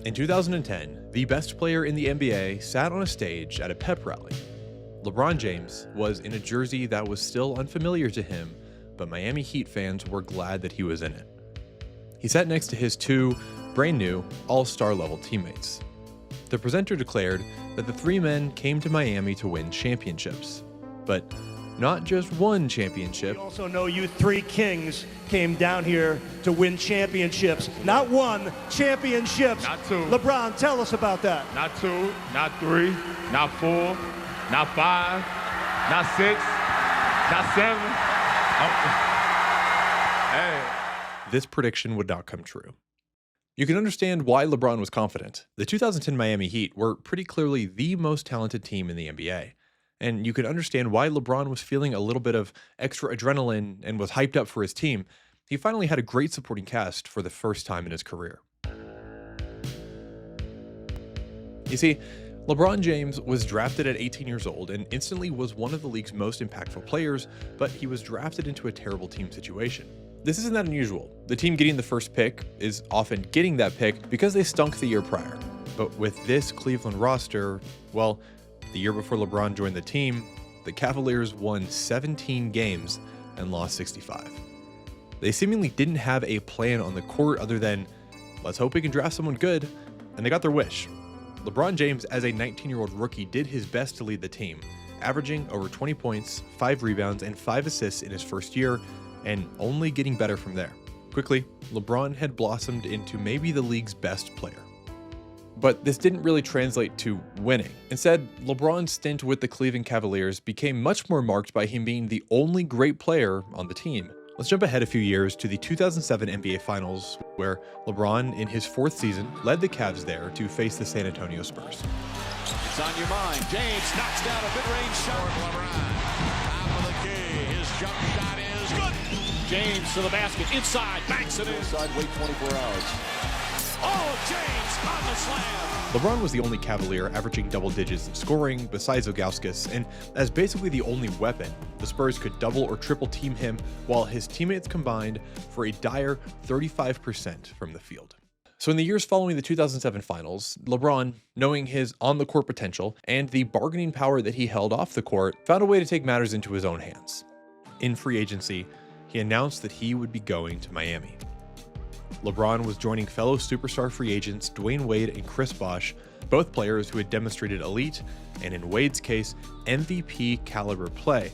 In 2010, the best player in the NBA sat on a stage at a pep rally. LeBron James was in a jersey that was still unfamiliar to him, but Miami Heat fans were glad that he was in it. He sat next to his two brand new all-star level teammates. The presenter declared that the three men came to Miami to win championships, but not just one championship. We also know you three kings came down here to win championships. Not one, championships. Not two. LeBron, tell us about that. Not two, not three, not four, not five, not six, not seven. Hey. This prediction would not come true. You can understand why LeBron was confident. The 2010 Miami Heat were pretty clearly the most talented team in the NBA. And you can understand why LeBron was feeling a little bit of extra adrenaline and was hyped up for his team. He finally had a great supporting cast for the first time in his career. You see, LeBron James was drafted at 18 years old and instantly was one of the league's most impactful players, but he was drafted into a terrible team situation. This isn't that unusual. The team getting the first pick is often getting that pick because they stunk the year prior. But with this Cleveland roster, well, the year before LeBron joined the team, the Cavaliers won 17 games and lost 65. They seemingly didn't have a plan on the court other than, let's hope we can draft someone good, and they got their wish. LeBron James, as a 19-year-old rookie, did his best to lead the team, averaging over 20 points, 5 rebounds, and 5 assists in his first year, and only getting better from there. Quickly, LeBron had blossomed into maybe the league's best player. But this didn't really translate to winning. Instead, LeBron's stint with the Cleveland Cavaliers became much more marked by him being the only great player on the team. Let's jump ahead a few years to the 2007 NBA Finals, where LeBron, in his 4th season, led the Cavs there to face the San Antonio Spurs. It's on your mind. James knocks down a mid-range shot. LeBron, top of the key. His jump shot is good. James to the basket, inside, banks it in. Inside, wait 24 hours. Oh, James on the slam. LeBron was the only Cavalier averaging double digits in scoring besides Ilgauskas, and as basically the only weapon, the Spurs could double or triple team him while his teammates combined for a dire 35% from the field. So in the years following the 2007 finals, LeBron, knowing his on-the-court potential and the bargaining power that he held off the court, found a way to take matters into his own hands. In free agency, he announced that he would be going to Miami. LeBron was joining fellow superstar free agents Dwayne Wade and Chris Bosh, both players who had demonstrated elite, and in Wade's case, MVP caliber play.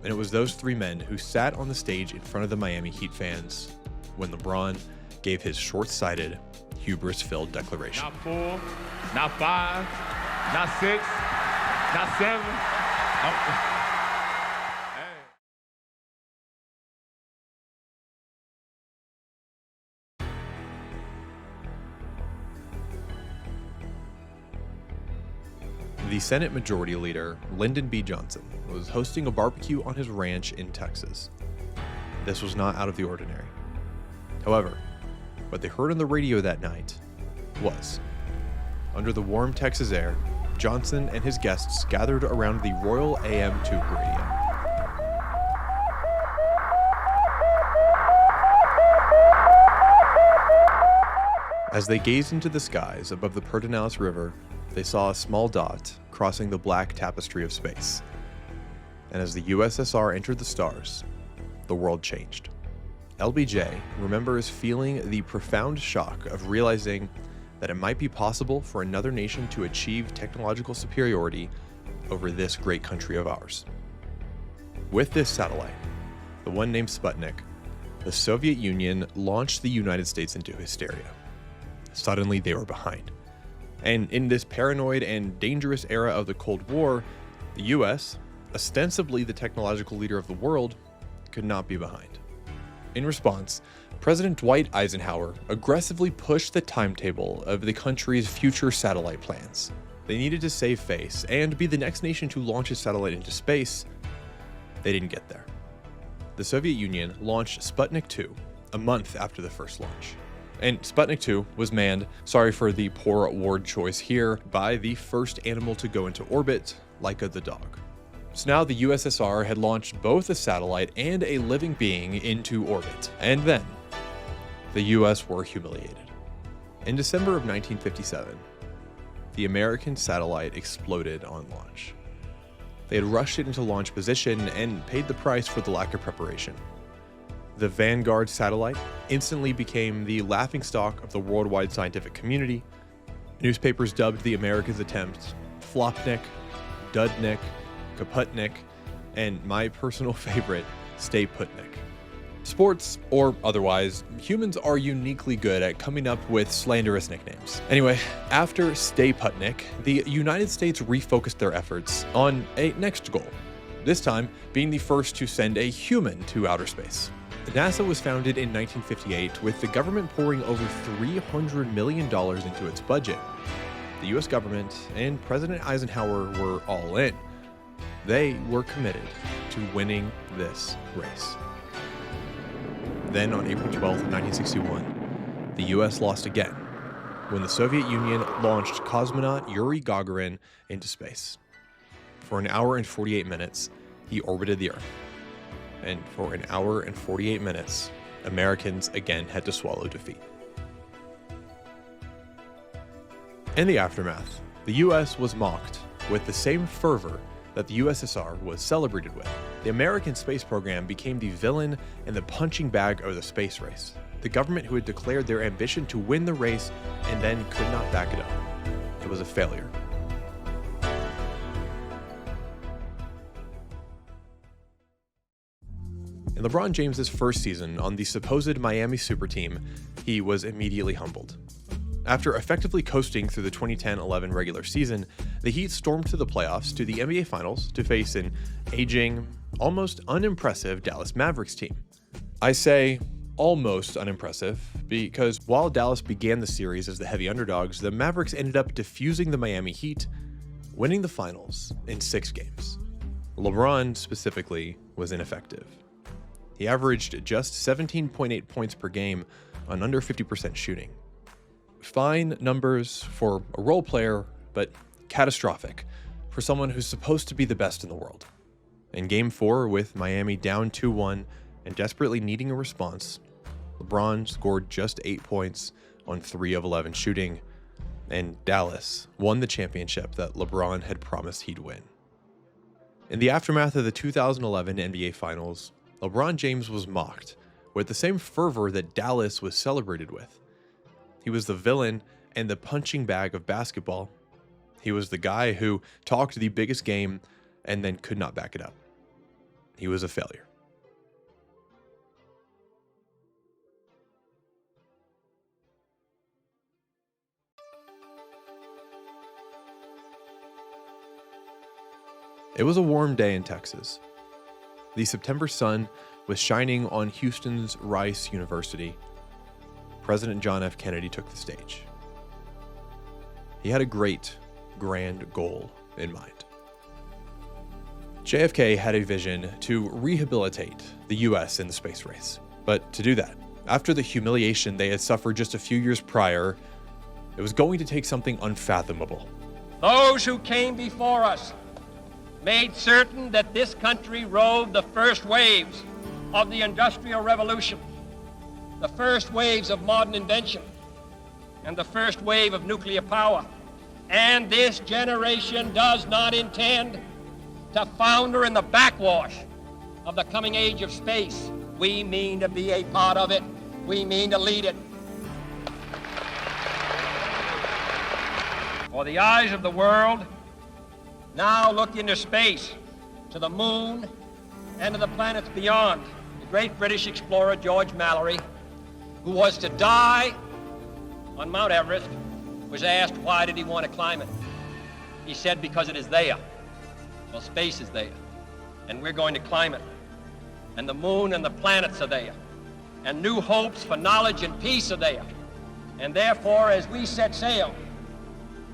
And it was those three men who sat on the stage in front of the Miami Heat fans when LeBron gave his short-sighted, hubris-filled declaration. Not four, not five, not six, not seven. The Senate Majority Leader, Lyndon B. Johnson, was hosting a barbecue on his ranch in Texas. This was not out of the ordinary. However, what they heard on the radio that night was, under the warm Texas air, Johnson and his guests gathered around the Royal AM tube radio. As they gazed into the skies above the Pedernales River, they saw a small dot crossing the black tapestry of space. And as the USSR entered the stars, the world changed. LBJ remembers feeling the profound shock of realizing that it might be possible for another nation to achieve technological superiority over this great country of ours. With this satellite, the one named Sputnik, the Soviet Union launched the United States into hysteria. Suddenly, they were behind. And in this paranoid and dangerous era of the Cold War, the US, ostensibly the technological leader of the world, could not be behind. In response, President Dwight Eisenhower aggressively pushed the timetable of the country's future satellite plans. They needed to save face and be the next nation to launch a satellite into space. They didn't get there. The Soviet Union launched Sputnik 2 a month after the first launch. And Sputnik 2 was manned, sorry for the poor word choice here, by the first animal to go into orbit, Laika the dog. So now the USSR had launched both a satellite and a living being into orbit. And then, the US were humiliated. In December of 1957, the American satellite exploded on launch. They had rushed it into launch position and paid the price for the lack of preparation. The Vanguard satellite instantly became the laughingstock of the worldwide scientific community. Newspapers dubbed the Americans' attempt Flopnik, Dudnik, Kaputnik, and my personal favorite, Stay Putnik. Sports, or otherwise, humans are uniquely good at coming up with slanderous nicknames. Anyway, after Stay Putnik, the United States refocused their efforts on a next goal, this time being the first to send a human to outer space. NASA was founded in 1958 with the government pouring over $300 million into its budget. The US government and President Eisenhower were all in. They were committed to winning this race. Then on April 12, 1961, the US lost again when the Soviet Union launched cosmonaut Yuri Gagarin into space. For an hour and 48 minutes, he orbited the Earth. And for an hour and 48 minutes, Americans again had to swallow defeat. In the aftermath, the US was mocked with the same fervor that the USSR was celebrated with. The American space program became the villain and the punching bag of the space race. The government who had declared their ambition to win the race and then could not back it up. It was a failure. In LeBron James' first season on the supposed Miami super team, he was immediately humbled. After effectively coasting through the 2010-11 regular season, the Heat stormed to the playoffs to the NBA Finals to face an aging, almost unimpressive Dallas Mavericks team. I say almost unimpressive because while Dallas began the series as the heavy underdogs, the Mavericks ended up defusing the Miami Heat, winning the finals in 6 games. LeBron specifically was ineffective. He averaged just 17.8 points per game on under 50% shooting. Fine numbers for a role player, but catastrophic for someone who's supposed to be the best in the world. In Game 4, with Miami down 2-1 and desperately needing a response, LeBron scored just 8 points on 3 of 11 shooting, and Dallas won the championship that LeBron had promised he'd win. In the aftermath of the 2011 NBA Finals, LeBron James was mocked with the same fervor that Dallas was celebrated with. He was the villain and the punching bag of basketball. He was the guy who talked the biggest game and then could not back it up. He was a failure. It was a warm day in Texas. The September sun was shining on Houston's Rice University. President John F. Kennedy took the stage. He had a great, grand goal in mind. JFK had a vision to rehabilitate the US in the space race. But to do that, after the humiliation they had suffered just a few years prior, it was going to take something unfathomable. Those who came before us made certain that this country rode the first waves of the Industrial Revolution, the first waves of modern invention, and the first wave of nuclear power. And this generation does not intend to founder in the backwash of the coming age of space. We mean to be a part of it. We mean to lead it. For the eyes of the world now look into space, to the moon, and to the planets beyond. The great British explorer George Mallory, who was to die on Mount Everest, was asked why did he want to climb it. He said, because it is there. Well, space is there, and we're going to climb it. And the moon and the planets are there, and new hopes for knowledge and peace are there. And therefore, as we set sail,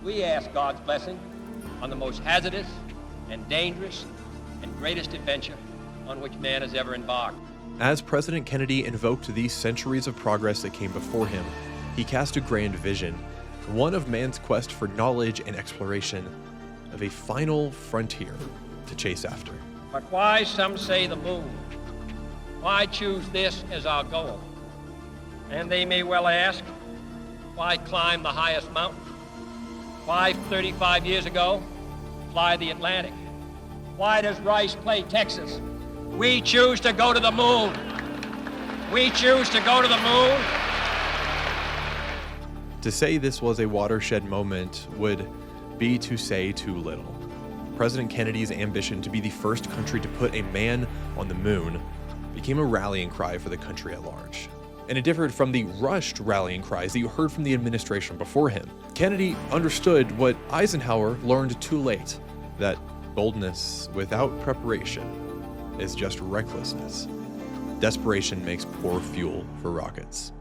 we ask God's blessing on the most hazardous and dangerous and greatest adventure on which man has ever embarked. As President Kennedy invoked these centuries of progress that came before him, he cast a grand vision, one of man's quest for knowledge and exploration, of a final frontier to chase after. But why, some say, the moon? Why choose this as our goal? And they may well ask, Why climb the highest mountain? Why, 35 years ago, fly the Atlantic? Why does Rice play Texas? We choose to go to the moon. We choose to go to the moon. To say this was a watershed moment would be to say too little. President Kennedy's ambition to be the first country to put a man on the moon became a rallying cry for the country at large. And it differed from the rushed rallying cries that you heard from the administration before him. Kennedy understood what Eisenhower learned too late, that boldness without preparation is just recklessness. Desperation makes poor fuel for rockets.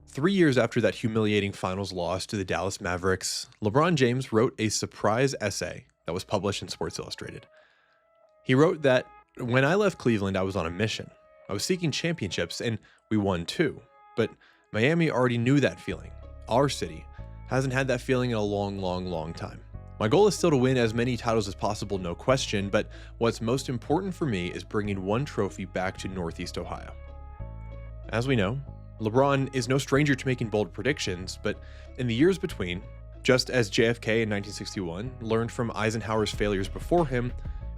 3 years after that humiliating finals loss to the Dallas Mavericks, LeBron James wrote a surprise essay that was published in Sports Illustrated. He wrote that, "When I left Cleveland, I was on a mission. I was seeking championships, and we won too. But Miami already knew that feeling. Our city hasn't had that feeling in a long time. My goal is still to win as many titles as possible, no question, but what's most important for me is bringing one trophy back to Northeast Ohio." As we know, LeBron is no stranger to making bold predictions, but in the years between, just as JFK in 1961 learned from Eisenhower's failures before him,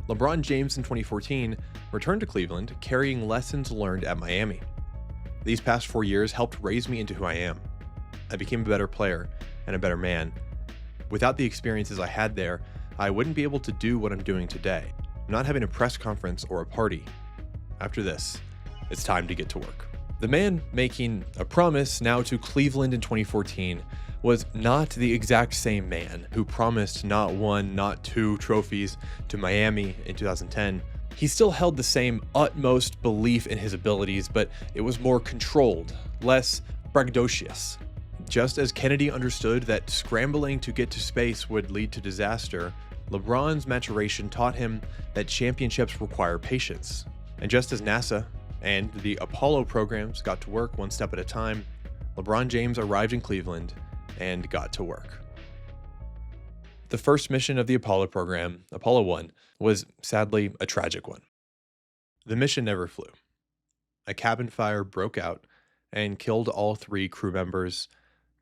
LeBron James in 2014 returned to Cleveland carrying lessons learned at Miami. These past 4 years helped raise me into who I am. I became a better player and a better man. Without the experiences I had there, I wouldn't be able to do what I'm doing today. I'm not having a press conference or a party. After this, it's time to get to work. The man making a promise now to Cleveland in 2014 was not the exact same man who promised not one, not two trophies to Miami in 2010. He still held the same utmost belief in his abilities, but it was more controlled, less braggadocious. Just as Kennedy understood that scrambling to get to space would lead to disaster, LeBron's maturation taught him that championships require patience. And just as NASA and the Apollo programs got to work one step at a time, LeBron James arrived in Cleveland and got to work. The first mission of the Apollo program, Apollo 1, was sadly a tragic one. The mission never flew. A cabin fire broke out and killed all 3 crew members,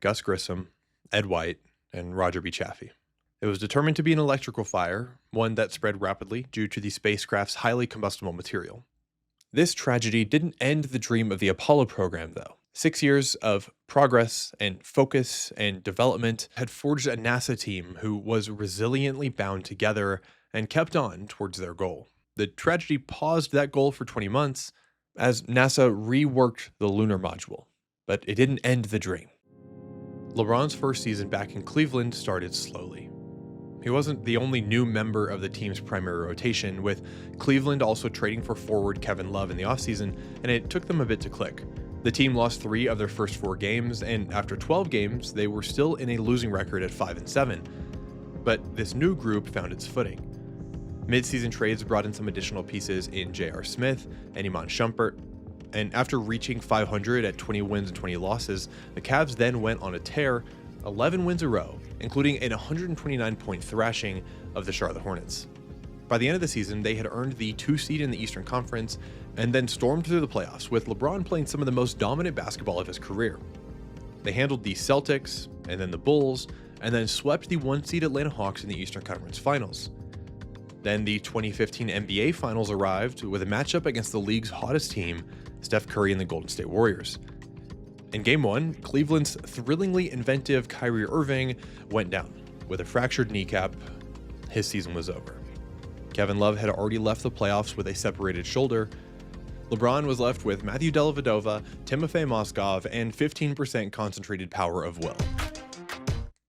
Gus Grissom, Ed White, and Roger B. Chaffee. It was determined to be an electrical fire, one that spread rapidly due to the spacecraft's highly combustible material. This tragedy didn't end the dream of the Apollo program, though. 6 years of progress and focus and development had forged a NASA team who was resiliently bound together and kept on towards their goal. The tragedy paused that goal for 20 months as NASA reworked the lunar module, but it didn't end the dream. LeBron's first season back in Cleveland started slowly. He wasn't the only new member of the team's primary rotation, with Cleveland also trading for forward Kevin Love in the offseason, and it took them a bit to click. The team lost 3 of their first 4 games, and after 12 games, they were still in a losing record at 5-7. But this new group found its footing. Mid-season trades brought in some additional pieces in J.R. Smith and Iman Shumpert, and after reaching 500 at 20 wins and 20 losses, the Cavs then went on a tear, 11 wins a row, including an 129-point thrashing of the Charlotte Hornets. By the end of the season, they had earned the 2 seed in the Eastern Conference and then stormed through the playoffs, with LeBron playing some of the most dominant basketball of his career. They handled the Celtics, and then the Bulls, and then swept the 1 seed Atlanta Hawks in the Eastern Conference Finals. Then the 2015 NBA Finals arrived with a matchup against the league's hottest team, Steph Curry and the Golden State Warriors. In Game 1, Cleveland's thrillingly inventive Kyrie Irving went down. With a fractured kneecap, his season was over. Kevin Love had already left the playoffs with a separated shoulder. LeBron was left with Matthew Dellavedova, Timofey Mozgov, and 15% concentrated power of will.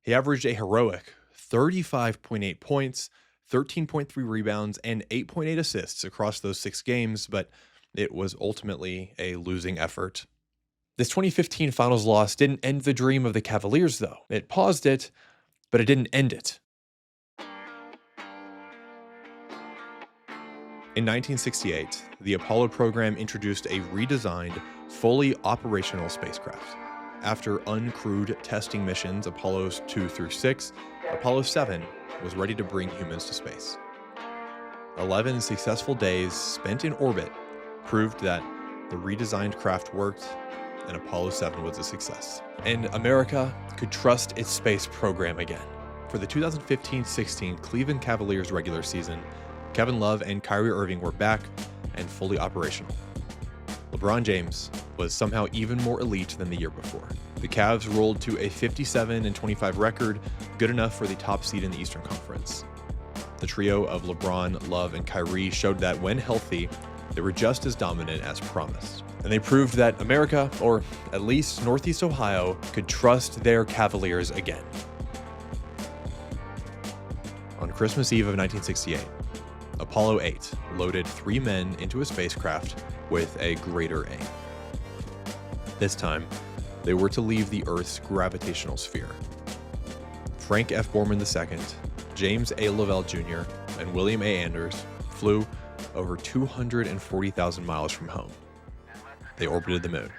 He averaged a heroic 35.8 points, 13.3 rebounds, and 8.8 assists across those 6 games, but it was ultimately a losing effort. This 2015 finals loss didn't end the dream of the Cavaliers, though. It paused it, but it didn't end it. In 1968, the Apollo program introduced a redesigned, fully operational spacecraft. After uncrewed testing missions Apollos 2 through 6, Apollo 7 was ready to bring humans to space. 11 successful days spent in orbit proved that the redesigned craft worked and Apollo 7 was a success. And America could trust its space program again. For the 2015-16 Cleveland Cavaliers regular season, Kevin Love and Kyrie Irving were back and fully operational. LeBron James was somehow even more elite than the year before. The Cavs rolled to a 57-25 record, good enough for the top seed in the Eastern Conference. The trio of LeBron, Love, and Kyrie showed that when healthy, they were just as dominant as promised. And they proved that America, or at least Northeast Ohio, could trust their Cavaliers again. On Christmas Eve of 1968, Apollo 8 loaded 3 men into a spacecraft with a greater aim. This time, they were to leave the Earth's gravitational sphere. Frank F. Borman II, James A. Lovell Jr., and William A. Anders flew over 240,000 miles from home. They orbited the moon.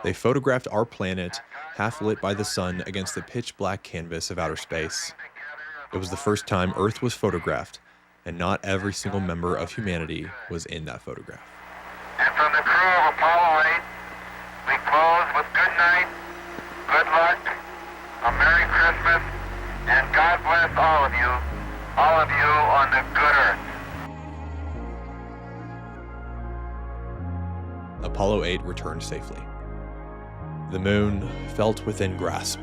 They photographed our planet, half lit by the sun against the pitch-black canvas of outer space. It was the first time Earth was photographed, and not every single member of humanity was in that photograph. And from the crew of Apollo 8, we close with good night, good luck, a Merry Christmas, and God bless all of you on the good Earth. Apollo 8 returned safely. The moon felt within grasp.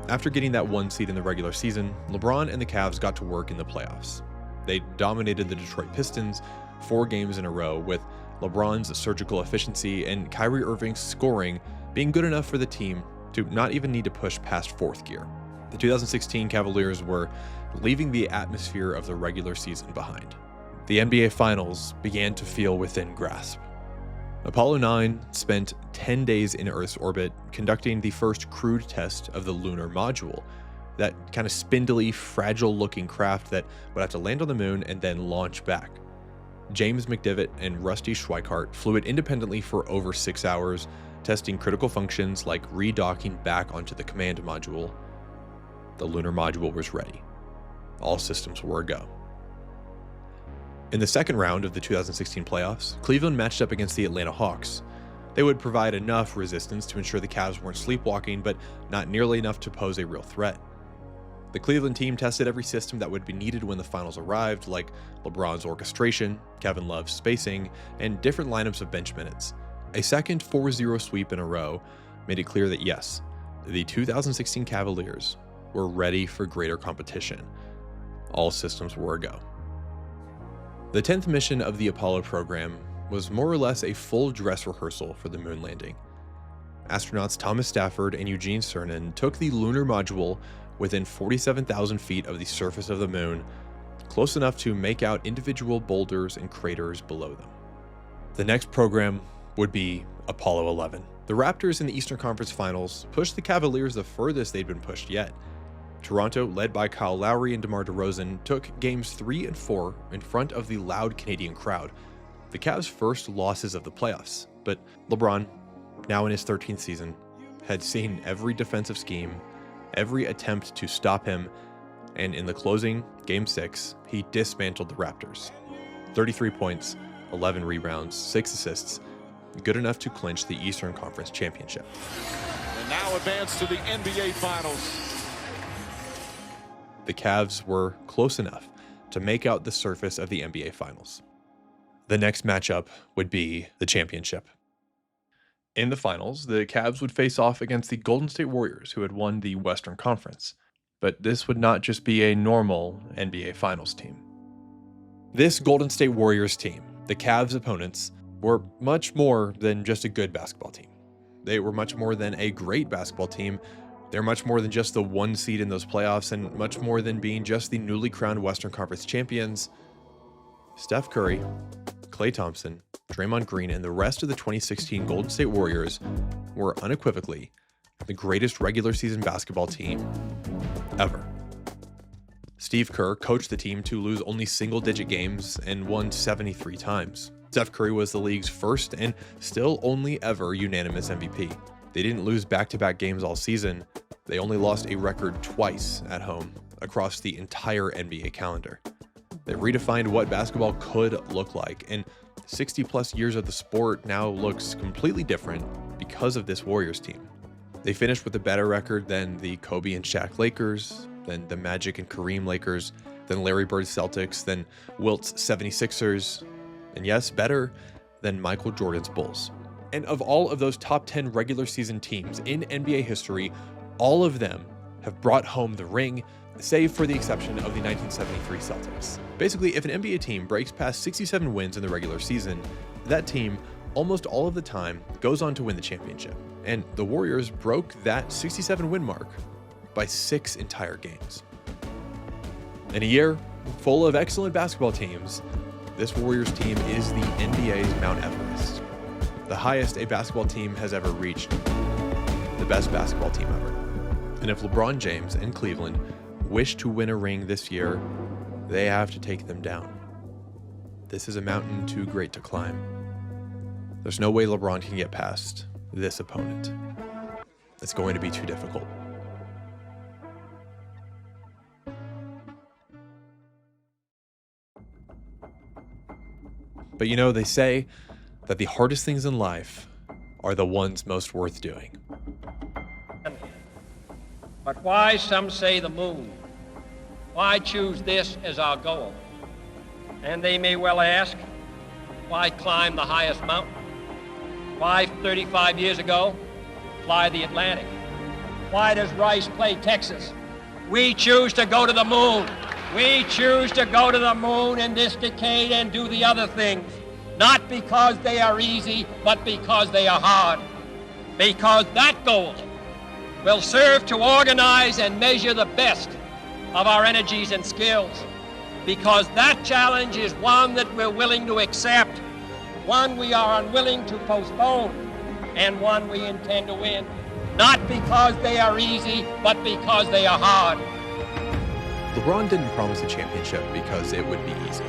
After getting that 1 seed in the regular season, LeBron and the Cavs got to work in the playoffs. They dominated the Detroit Pistons 4 games in a row, with LeBron's surgical efficiency and Kyrie Irving's scoring being good enough for the team to not even need to push past 4th gear. The 2016 Cavaliers were leaving the atmosphere of the regular season behind. The NBA Finals began to feel within grasp. Apollo 9 spent 10 days in Earth's orbit conducting the first crewed test of the lunar module, that kind of spindly, fragile-looking craft that would have to land on the moon and then launch back. James McDivitt and Rusty Schweikart flew it independently for over 6 hours, testing critical functions like redocking back onto the command module. The lunar module was ready. All systems were a go. In the second round of the 2016 playoffs, Cleveland matched up against the Atlanta Hawks. They would provide enough resistance to ensure the Cavs weren't sleepwalking, but not nearly enough to pose a real threat. The Cleveland team tested every system that would be needed when the finals arrived, like LeBron's orchestration, Kevin Love's spacing, and different lineups of bench minutes. A second 4-0 sweep in a row made it clear that yes, the 2016 Cavaliers were ready for greater competition. All systems were a go. The 10th mission of the Apollo program was more or less a full dress rehearsal for the moon landing. Astronauts Thomas Stafford and Eugene Cernan took the lunar module within 47,000 feet of the surface of the moon, close enough to make out individual boulders and craters below them. The next program would be Apollo 11. The Raptors in the Eastern Conference Finals pushed the Cavaliers the furthest they'd been pushed yet. Toronto, led by Kyle Lowry and DeMar DeRozan, took games 3 and 4 in front of the loud Canadian crowd, the Cavs' first losses of the playoffs. But LeBron, now in his 13th season, had seen every defensive scheme, every attempt to stop him, and in the closing Game 6, he dismantled the Raptors. 33 points, 11 rebounds, 6 assists, good enough to clinch the Eastern Conference Championship. And now advance to the NBA Finals. The Cavs were close enough to make out the surface of the NBA Finals. The next matchup would be the championship. In the finals, the Cavs would face off against the Golden State Warriors, who had won the Western Conference. But this would not just be a normal NBA Finals team. This Golden State Warriors team, the Cavs' opponents, were much more than just a good basketball team. They were much more than a great basketball team. They're much more than just the 1 seed in those playoffs, and much more than being just the newly crowned Western Conference champions. Steph Curry, Klay Thompson, Draymond Green, and the rest of the 2016 Golden State Warriors were unequivocally the greatest regular season basketball team ever. Steve Kerr coached the team to lose only single-digit games and won 73 times. Steph Curry was the league's first and still only ever unanimous MVP. They didn't lose back-to-back games all season. They only lost a record twice at home across the entire NBA calendar. They redefined what basketball could look like, and 60 plus years of the sport now looks completely different because of this Warriors team. They finished with a better record than the Kobe and Shaq Lakers, than the Magic and Kareem Lakers, than Larry Bird's Celtics, than Wilt's 76ers, and yes, better than Michael Jordan's Bulls. And of all of those top 10 regular season teams in NBA history, all of them have brought home the ring, save for the exception of the 1973 Celtics. Basically, if an NBA team breaks past 67 wins in the regular season, that team, almost all of the time, goes on to win the championship. And the Warriors broke that 67 win mark by 6 entire games. In a year full of excellent basketball teams, this Warriors team is the NBA's Mount Everest, the highest a basketball team has ever reached, the best basketball team ever. And if LeBron James and Cleveland wish to win a ring this year, they have to take them down. This is a mountain too great to climb. There's no way LeBron can get past this opponent. It's going to be too difficult. But you know, they say that the hardest things in life are the ones most worth doing. But why, some say, the moon? Why choose this as our goal? And they may well ask, why climb the highest mountain? Why, 35 years ago, fly the Atlantic? Why does Rice play Texas? We choose to go to the moon. We choose to go to the moon in this decade and do the other things, not because they are easy, but because they are hard. Because that goal will serve to organize and measure the best of our energies and skills. Because that challenge is one that we're willing to accept, one we are unwilling to postpone, and one we intend to win. Not because they are easy, but because they are hard. LeBron didn't promise a championship because it would be easy.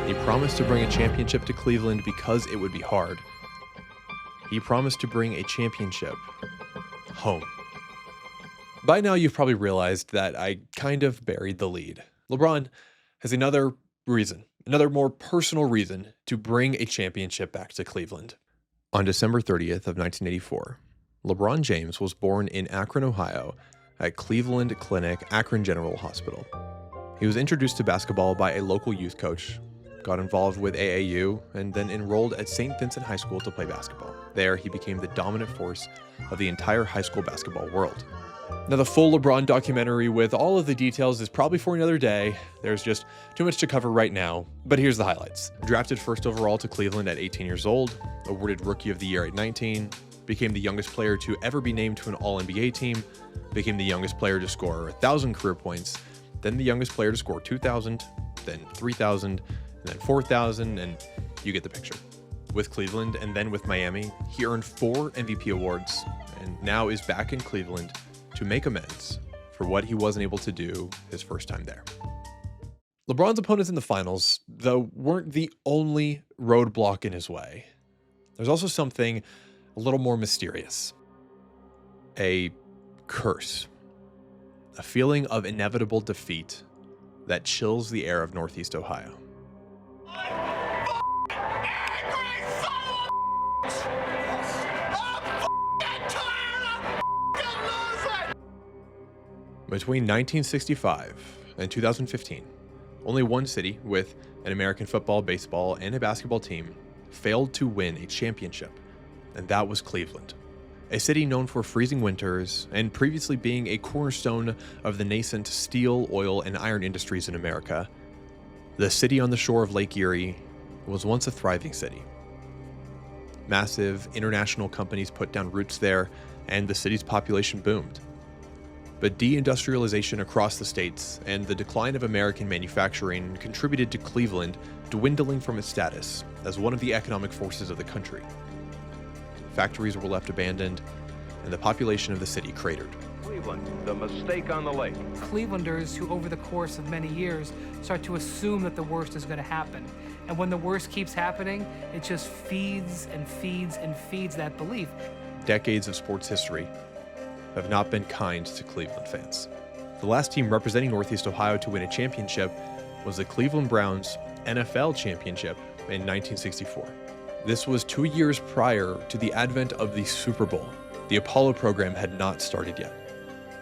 He promised to bring a championship to Cleveland because it would be hard. He promised to bring a championship home. By now, you've probably realized that I kind of buried the lead. LeBron has another reason, another more personal reason to bring a championship back to Cleveland. On December 30th of 1984, LeBron James was born in Akron, Ohio, at Cleveland Clinic Akron General Hospital. He was introduced to basketball by a local youth coach, got involved with AAU, and then enrolled at St. Vincent High School to play basketball. There, he became the dominant force of the entire high school basketball world. Now, the full LeBron documentary with all of the details is probably for another day. There's just too much to cover right now, but here's the highlights. Drafted first overall to Cleveland at 18 years old, awarded Rookie of the Year at 19, became the youngest player to ever be named to an All-NBA team, became the youngest player to score 1,000 career points, then the youngest player to score 2,000, then 3,000, and then 4,000, and you get the picture. With Cleveland and then with Miami, he earned 4 MVP awards, and now is back in Cleveland to make amends for what he wasn't able to do his first time there. LeBron's opponents in the finals, though, weren't the only roadblock in his way. There's also something a little more mysterious. A curse. A feeling of inevitable defeat that chills the air of Northeast Ohio. Between 1965 and 2015, only one city with an American football, baseball, and a basketball team failed to win a championship, and that was Cleveland. A city known for freezing winters and previously being a cornerstone of the nascent steel, oil, and iron industries in America, the city on the shore of Lake Erie was once a thriving city. Massive international companies put down roots there, and the city's population boomed. But deindustrialization across the states and the decline of American manufacturing contributed to Cleveland dwindling from its status as one of the economic forces of the country. Factories were left abandoned, and the population of the city cratered. Cleveland, the mistake on the lake. Clevelanders who, over the course of many years, start to assume that the worst is going to happen. And when the worst keeps happening, it just feeds and feeds and feeds that belief. Decades of sports history have not been kind to Cleveland fans. The last team representing Northeast Ohio to win a championship was the Cleveland Browns NFL championship in 1964. This was 2 years prior to the advent of the Super Bowl. The Apollo program had not started yet.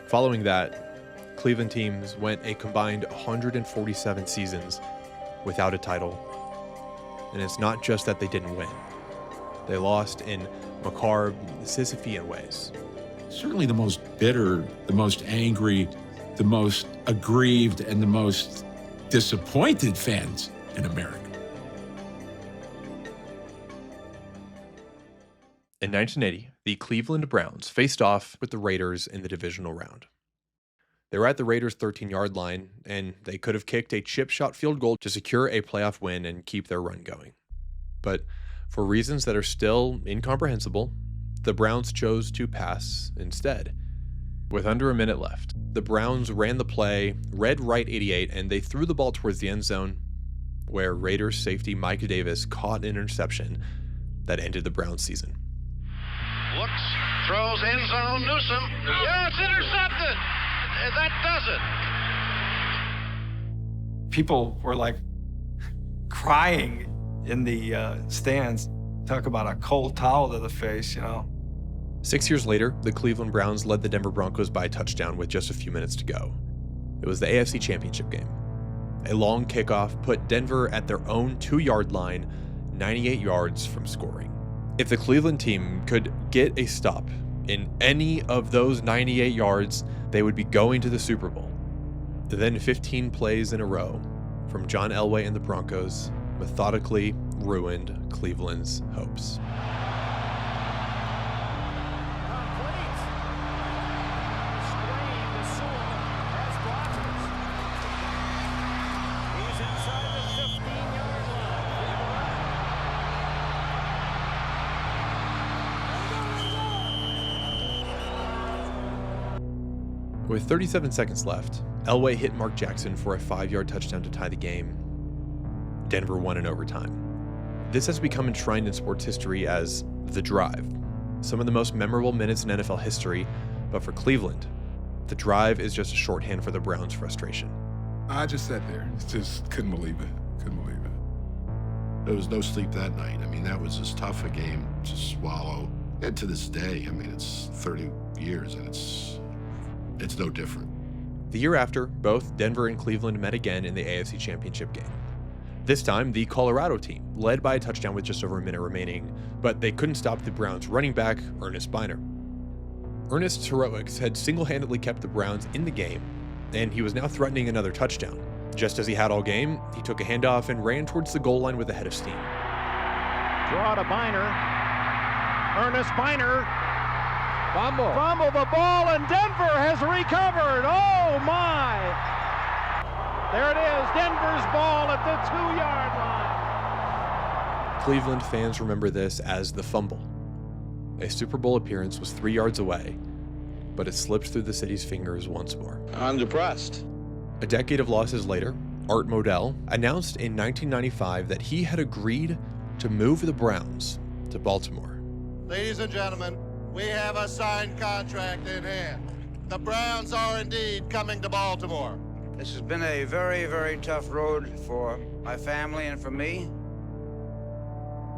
Following that, Cleveland teams went a combined 147 seasons without a title. And it's not just that they didn't win. They lost in macabre, Sisyphean ways. Certainly the most bitter, the most angry, the most aggrieved, and the most disappointed fans in America. In 1980, the Cleveland Browns faced off with the Raiders in the divisional round. They were at the Raiders' 13-yard line, and they could have kicked a chip-shot field goal to secure a playoff win and keep their run going. But for reasons that are still incomprehensible, the Browns chose to pass instead. With under a minute left, the Browns ran the play, read right 88, and they threw the ball towards the end zone, where Raiders safety Mike Davis caught an interception that ended the Browns' season. Looks, throws, end zone, Newsom. Yeah, it's intercepted. That does it. People were like crying in the stands. Talk about a cold towel to the face, 6 years later, the Cleveland Browns led the Denver Broncos by a touchdown with just a few minutes to go. It was the AFC Championship game. A long kickoff put Denver at their own 2-yard line, 98 yards from scoring. If the Cleveland team could get a stop in any of those 98 yards, they would be going to the Super Bowl. Then 15 plays in a row from John Elway and the Broncos methodically ruined Cleveland's hopes. With 37 seconds left, Elway hit Mark Jackson for a 5-yard touchdown to tie the game. Denver won in overtime. This has become enshrined in sports history as the drive, some of the most memorable minutes in NFL history, but for Cleveland, the drive is just a shorthand for the Browns' frustration. I just sat there, just couldn't believe it. There was no sleep that night. I mean, that was as tough a game to swallow. And to this day, I mean, it's 30 years and it's no different. The year after, both Denver and Cleveland met again in the AFC Championship game. This time, the Colorado team led by a touchdown with just over a minute remaining, but they couldn't stop the Browns' running back, Ernest Biner. Ernest's heroics had single-handedly kept the Browns in the game, and he was now threatening another touchdown. Just as he had all game, he took a handoff and ran towards the goal line with a head of steam. Draw to Biner. Ernest Biner. Fumble the ball, and Denver has recovered. Oh, my. There it is, Denver's ball at the 2-yard line. Cleveland fans remember this as the fumble. A Super Bowl appearance was 3 yards away, but it slipped through the city's fingers once more. I'm depressed. A decade of losses later, Art Modell announced in 1995 that he had agreed to move the Browns to Baltimore. Ladies and gentlemen, we have a signed contract in hand. The Browns are indeed coming to Baltimore. This has been a very, very tough road for my family and for me.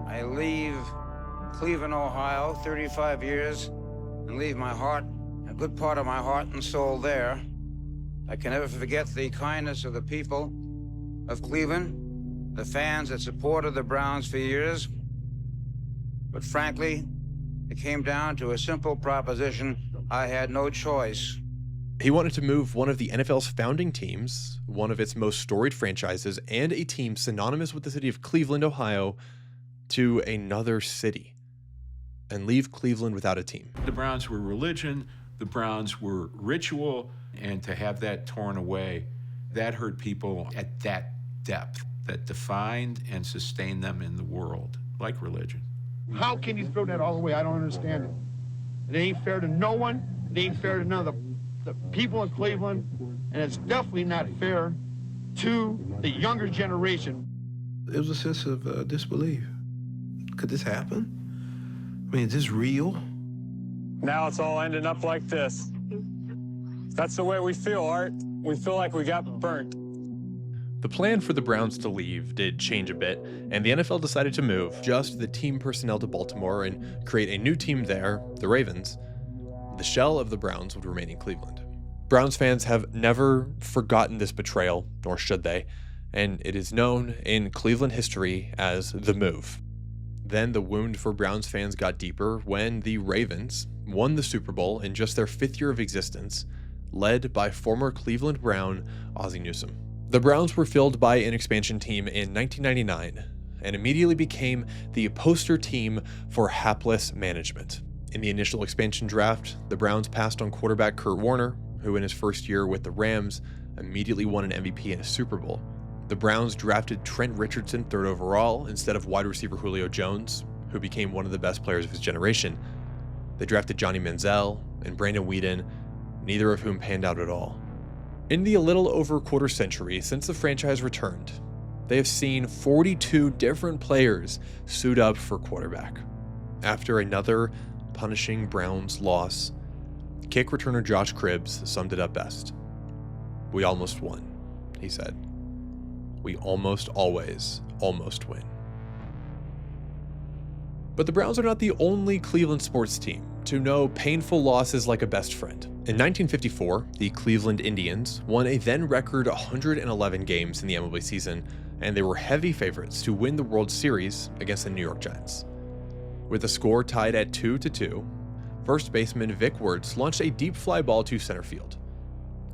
I leave Cleveland, Ohio, 35 years, and leave my heart, a good part of my heart and soul there. I can never forget the kindness of the people of Cleveland, the fans that supported the Browns for years. But frankly, it came down to a simple proposition. I had no choice. He wanted to move one of the NFL's founding teams, one of its most storied franchises, and a team synonymous with the city of Cleveland, Ohio, to another city, and leave Cleveland without a team. The Browns were religion, the Browns were ritual, and to have that torn away, that hurt people at that depth that defined and sustained them in the world, like religion. How can you throw that all away? I don't understand it. It ain't fair to no one. It ain't fair to none of the people in Cleveland, and it's definitely not fair to the younger generation. It was a sense of disbelief. Could this happen? I mean, is this real? Now it's all ending up like this. That's the way we feel, Art. We feel like we got burnt. The plan for the Browns to leave did change a bit, and the NFL decided to move just the team personnel to Baltimore and create a new team there, the Ravens. The shell of the Browns would remain in Cleveland. Browns fans have never forgotten this betrayal, nor should they, and it is known in Cleveland history as the move. Then the wound for Browns fans got deeper when the Ravens won the Super Bowl in just their 5th year of existence, led by former Cleveland Brown Ozzie Newsome. The Browns were filled by an expansion team in 1999 and immediately became the poster team for hapless management. In the initial expansion draft, the Browns passed on quarterback Kurt Warner, who in his first year with the Rams immediately won an MVP and a Super Bowl. The Browns drafted Trent Richardson 3rd overall instead of wide receiver Julio Jones, who became one of the best players of his generation. They drafted Johnny Manziel and Brandon Weeden, neither of whom panned out at all. In the a little over quarter century since the franchise returned, they have seen 42 different players suit up for quarterback. After another punishing Browns loss, kick returner Josh Cribbs summed it up best. "We almost won," he said. "We almost always almost win." But the Browns are not the only Cleveland sports team to know painful losses like a best friend. In 1954, the Cleveland Indians won a then record 111 games in the MLB season, and they were heavy favorites to win the World Series against the New York Giants. With the score tied at 2-2, first baseman Vic Wertz launched a deep fly ball to center field.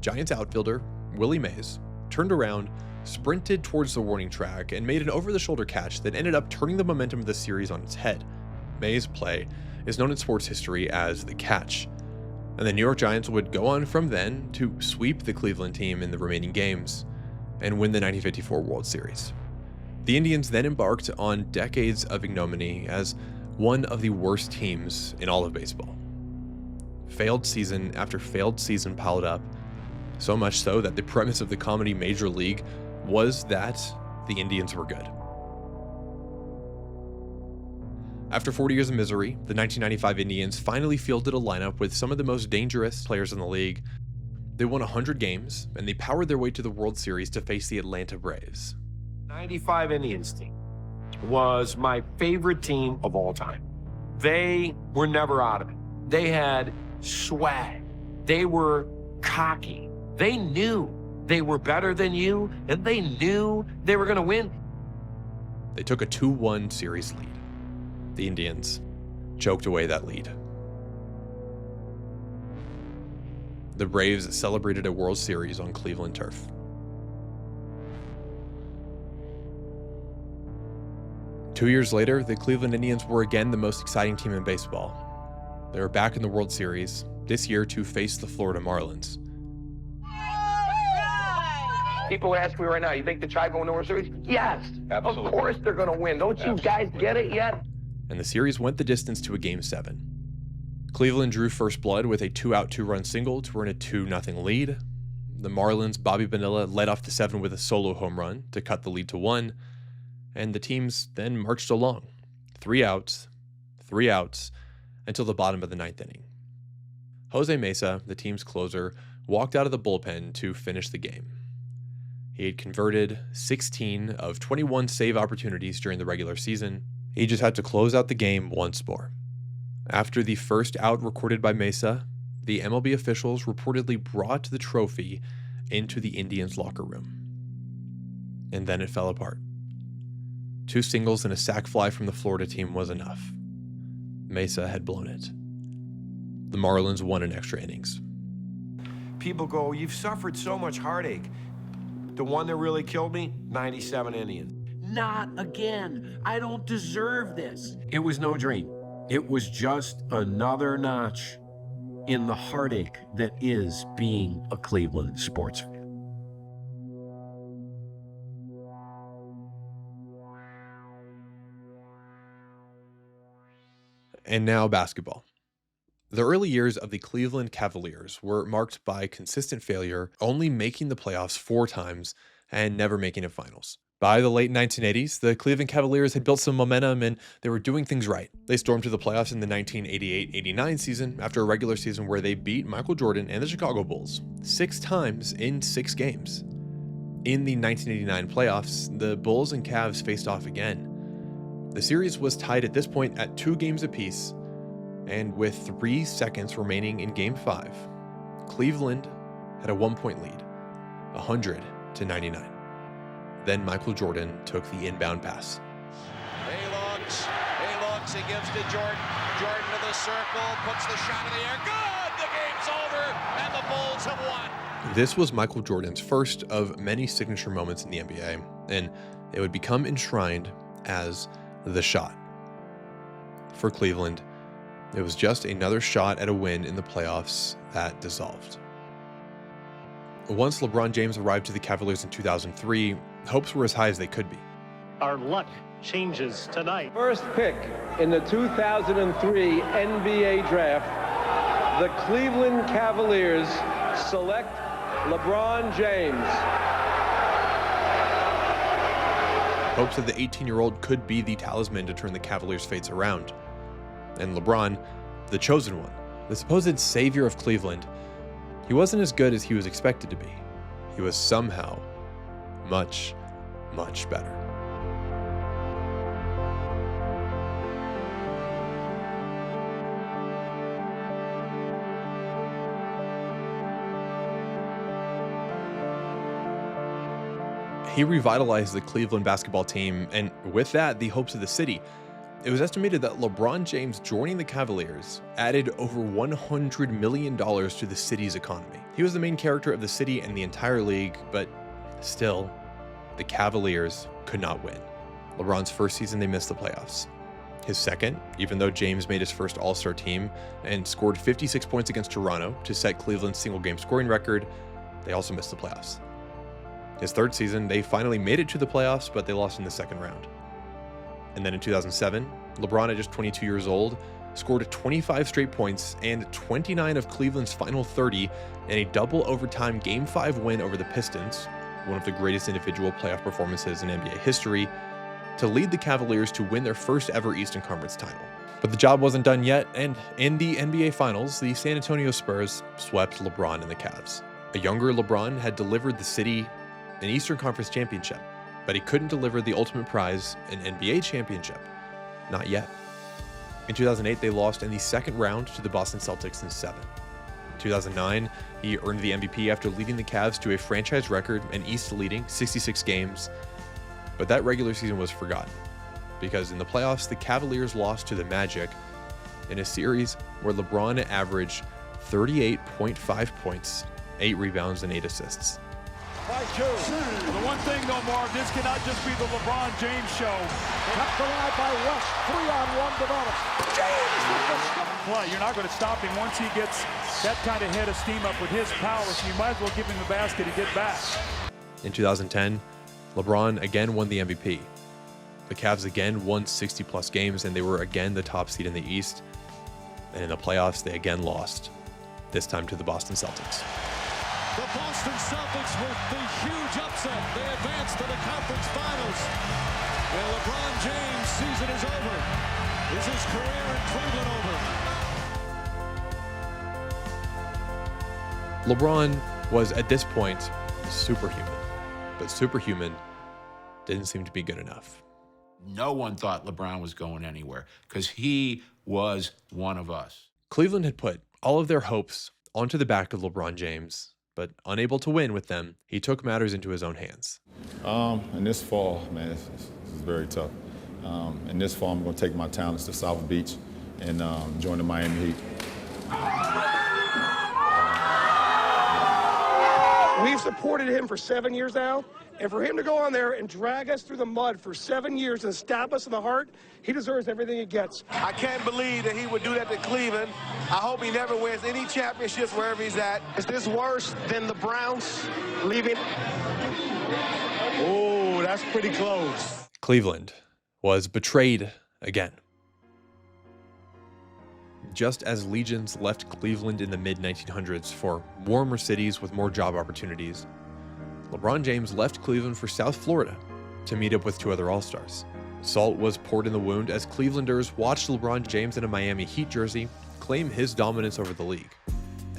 Giants outfielder Willie Mays turned around, sprinted towards the warning track, and made an over-the-shoulder catch that ended up turning the momentum of the series on its head. Mays' play is known in sports history as the catch, and the New York Giants would go on from then to sweep the Cleveland team in the remaining games and win the 1954 World Series. The Indians then embarked on decades of ignominy as one of the worst teams in all of baseball. Failed season after failed season piled up, so much so that the premise of the comedy Major League was that the Indians were good. After 40 years of misery, the 1995 Indians finally fielded a lineup with some of the most dangerous players in the league. They won 100 games, and they powered their way to the World Series to face the Atlanta Braves. 95 Indians team was my favorite team of all time. They were never out of it. They had swag. They were cocky. They knew they were better than you, and they knew they were going to win. They took a 2-1 series lead. The Indians choked away that lead. The Braves celebrated a World Series on Cleveland turf. Two years later, the Cleveland Indians were again the most exciting team in baseball. They were back in the World Series, this year to face the Florida Marlins. People ask me right now, you think the Chi going to the World Series? Yes, absolutely. Of course they're going to win. Don't you guys get it yet? And the series went the distance to a Game 7. Cleveland drew first blood with a 2-out 2-run single to earn a 2-0 lead. The Marlins' Bobby Bonilla led off the 7 with a solo home run to cut the lead to 1, and the teams then marched along. 3 outs, until the bottom of the 9th inning. Jose Mesa, the team's closer, walked out of the bullpen to finish the game. He had converted 16 of 21 save opportunities during the regular season. He just had to close out the game once more. After the first out recorded by Mesa, the MLB officials reportedly brought the trophy into the Indians' locker room. And then it fell apart. 2 singles and a sac fly from the Florida team was enough. Mesa had blown it. The Marlins won in extra innings. People go, you've suffered so much heartache. The one that really killed me, 97 Indians. Not again. I don't deserve this. It was no dream. It was just another notch in the heartache that is being a Cleveland sports fan. And now basketball. The early years of the Cleveland Cavaliers were marked by consistent failure, only making the playoffs 4 times and never making it finals. By the late 1980s, the Cleveland Cavaliers had built some momentum and they were doing things right. They stormed to the playoffs in the 1988-89 season after a regular season where they beat Michael Jordan and the Chicago Bulls 6 times in 6 games. In the 1989 playoffs, the Bulls and Cavs faced off again. The series was tied at this point at 2 games apiece, and with 3 seconds remaining in Game 5, Cleveland had a 1-point lead, 100-99. Then Michael Jordan took the inbound pass. He looks, he gives to Jordan. Jordan to the circle, puts the shot in the air. Good! The game's over, and the Bulls have won. This was Michael Jordan's first of many signature moments in the NBA, and it would become enshrined as the shot. For Cleveland, it was just another shot at a win in the playoffs that dissolved. Once LeBron James arrived to the Cavaliers in 2003, hopes were as high as they could be. Our luck changes tonight. First pick in the 2003 NBA Draft, the Cleveland Cavaliers select LeBron James. Hopes that the 18-year-old could be the talisman to turn the Cavaliers' fates around. And LeBron, the chosen one, the supposed savior of Cleveland, he wasn't as good as he was expected to be. He was somehow much, much better. He revitalized the Cleveland basketball team, and with that, the hopes of the city. It was estimated that LeBron James joining the Cavaliers added over $100 million to the city's economy. He was the main character of the city and the entire league, but still, the Cavaliers could not win. LeBron's first season, they missed the playoffs. His second, even though James made his first All-Star team and scored 56 points against Toronto to set Cleveland's single-game scoring record, they also missed the playoffs. His third season, they finally made it to the playoffs, but they lost in the second round. And then in 2007, LeBron, at just 22 years old, scored 25 straight points and 29 of Cleveland's final 30 in a double overtime Game 5 win over the Pistons, one of the greatest individual playoff performances in NBA history, to lead the Cavaliers to win their first ever Eastern Conference title. But the job wasn't done yet, and in the NBA Finals, the San Antonio Spurs swept LeBron and the Cavs. A younger LeBron had delivered the city an Eastern Conference championship, but he couldn't deliver the ultimate prize, an NBA championship. Not yet. In 2008, they lost in the second round to the Boston Celtics in 7. In 2009, he earned the MVP after leading the Cavs to a franchise record and East leading 66 games. But that regular season was forgotten, because in the playoffs, the Cavaliers lost to the Magic in a series where LeBron averaged 38.5 points, 8 rebounds, and 8 assists. By 2. The one thing though, Marv, this cannot just be the LeBron James show. Kept alive by West. 3-on-1 develops. James with the stop. Play. You're not going to stop him once he gets that kind of head of steam up with his power, so you might as well give him the basket and get back. In 2010, LeBron again won the MVP. The Cavs again won 60-plus games, and they were again the top seed in the East. And in the playoffs, they again lost, this time to the Boston Celtics. The Boston Celtics with the huge upset. They advance to the conference finals. And LeBron James' season is over. Is his career in Cleveland over? LeBron was, at this point, superhuman. But superhuman didn't seem to be good enough. No one thought LeBron was going anywhere because he was one of us. Cleveland had put all of their hopes onto the back of LeBron James, but unable to win with them, he took matters into his own hands. In this fall, man, this is very tough. In this fall, I'm going to take my talents to South Beach and join the Miami Heat. We've supported him for 7 years now, and for him to go on there and drag us through the mud for 7 years and stab us in the heart, he deserves everything he gets. I can't believe that he would do that to Cleveland. I hope he never wins any championships wherever he's at. Is this worse than the Browns leaving? Oh, that's pretty close. Cleveland was betrayed again. Just as legions left Cleveland in the mid-1900s for warmer cities with more job opportunities, LeBron James left Cleveland for South Florida to meet up with 2 other All-Stars. Salt was poured in the wound as Clevelanders watched LeBron James in a Miami Heat jersey claim his dominance over the league.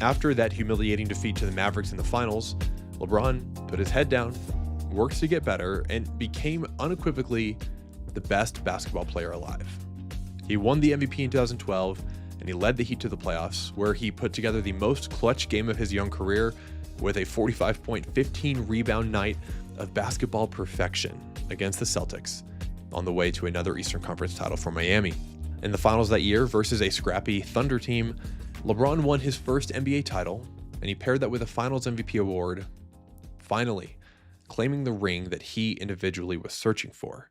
After that humiliating defeat to the Mavericks in the finals, LeBron put his head down worked to get better and became unequivocally the best basketball player alive. He won the MVP in 2012, and he led the Heat to the playoffs, where he put together the most clutch game of his young career with a 45-point, 15-rebound night of basketball perfection against the Celtics on the way to another Eastern Conference title for Miami. In the finals that year versus a scrappy Thunder team, LeBron won his first NBA title, and he paired that with a Finals MVP award, finally claiming the ring that he individually was searching for.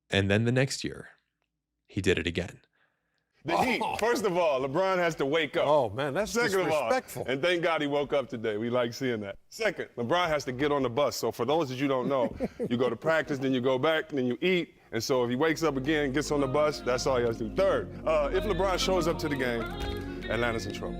And then the next year, he did it again. The Heat, first of all, LeBron has to wake up. Oh, man, that's disrespectful. Of all, and thank God he woke up today. We like seeing that. Second, LeBron has to get on the bus. So for those that you don't know, you go to practice, then you go back, then you eat. And so if he wakes up again, gets on the bus, that's all he has to do. Third, if LeBron shows up to the game, Atlanta's in trouble.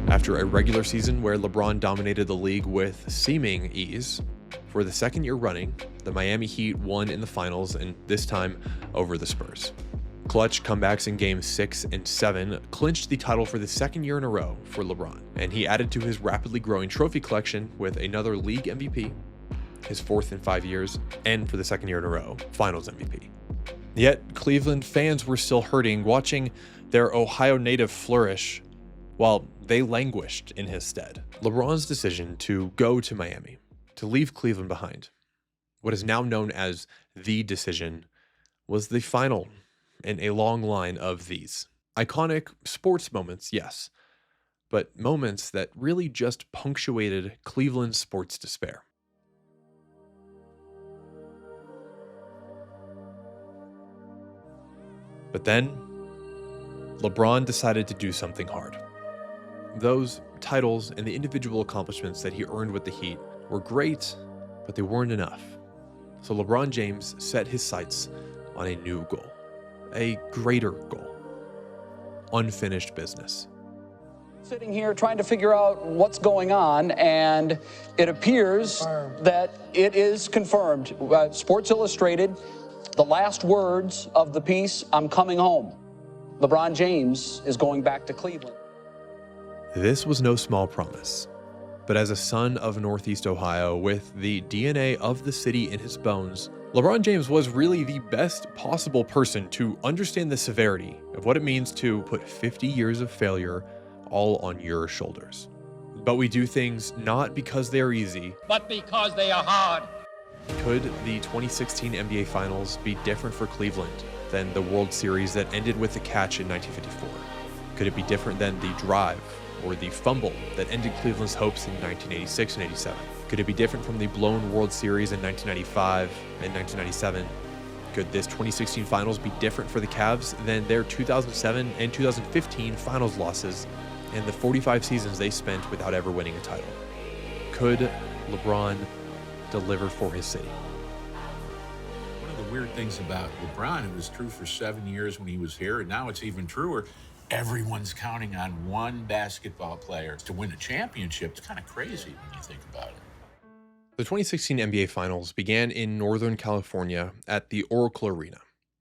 After a regular season where LeBron dominated the league with seeming ease, for the second year running, the Miami Heat won in the finals, and this time over the Spurs. Clutch comebacks in games 6 and 7 clinched the title for the second year in a row for LeBron, and he added to his rapidly growing trophy collection with another league MVP, his fourth in 5 years, and for the second year in a row, finals MVP. Yet, Cleveland fans were still hurting watching their Ohio native flourish while they languished in his stead. LeBron's decision to go to Miami, to leave Cleveland behind, what is now known as the decision, was the final in a long line of these. Iconic sports moments, yes, but moments that really just punctuated Cleveland's sports despair. But then, LeBron decided to do something hard. Those titles and the individual accomplishments that he earned with the Heat were great, but they weren't enough. So LeBron James set his sights on a new goal, a greater goal, unfinished business. Sitting here trying to figure out what's going on, and it appears that it is confirmed. Sports Illustrated, the last words of the piece, "I'm coming home." LeBron James is going back to Cleveland. This was no small promise, but as a son of Northeast Ohio with the DNA of the city in his bones, LeBron James was really the best possible person to understand the severity of what it means to put 50 years of failure all on your shoulders. But we do things not because they are easy, but because they are hard. Could the 2016 NBA Finals be different for Cleveland than the World Series that ended with the catch in 1954? Could it be different than the drive or the fumble that ended Cleveland's hopes in 1986 and 87? Could it be different from the blown World Series in 1995 and 1997? Could this 2016 Finals be different for the Cavs than their 2007 and 2015 Finals losses and the 45 seasons they spent without ever winning a title? Could LeBron deliver for his city? One of the weird things about LeBron, it was true for 7 years when he was here, and now it's even truer. Everyone's counting on one basketball player to win a championship. It's kind of crazy when you think about it. The 2016 NBA Finals began in Northern California at the Oracle Arena,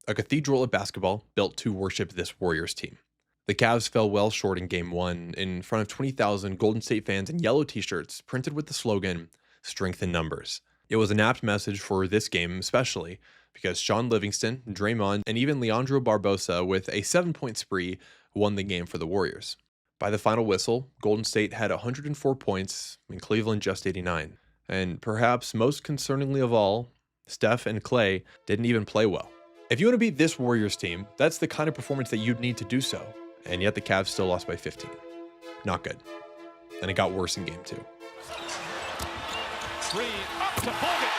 a cathedral of basketball built to worship this Warriors team. The Cavs fell well short in Game 1 in front of 20,000 Golden State fans in yellow t-shirts printed with the slogan, "Strength in Numbers." It was an apt message for this game especially, because Sean Livingston, Draymond, and even Leandro Barbosa with a 7-point spree won the game for the Warriors. By the final whistle, Golden State had 104 points and Cleveland just 89. And perhaps most concerningly of all, Steph and Clay didn't even play well. If you want to beat this Warriors team, that's the kind of performance that you'd need to do so. And yet the Cavs still lost by 15. Not good. And it got worse in Game 2. Three up to Bogut.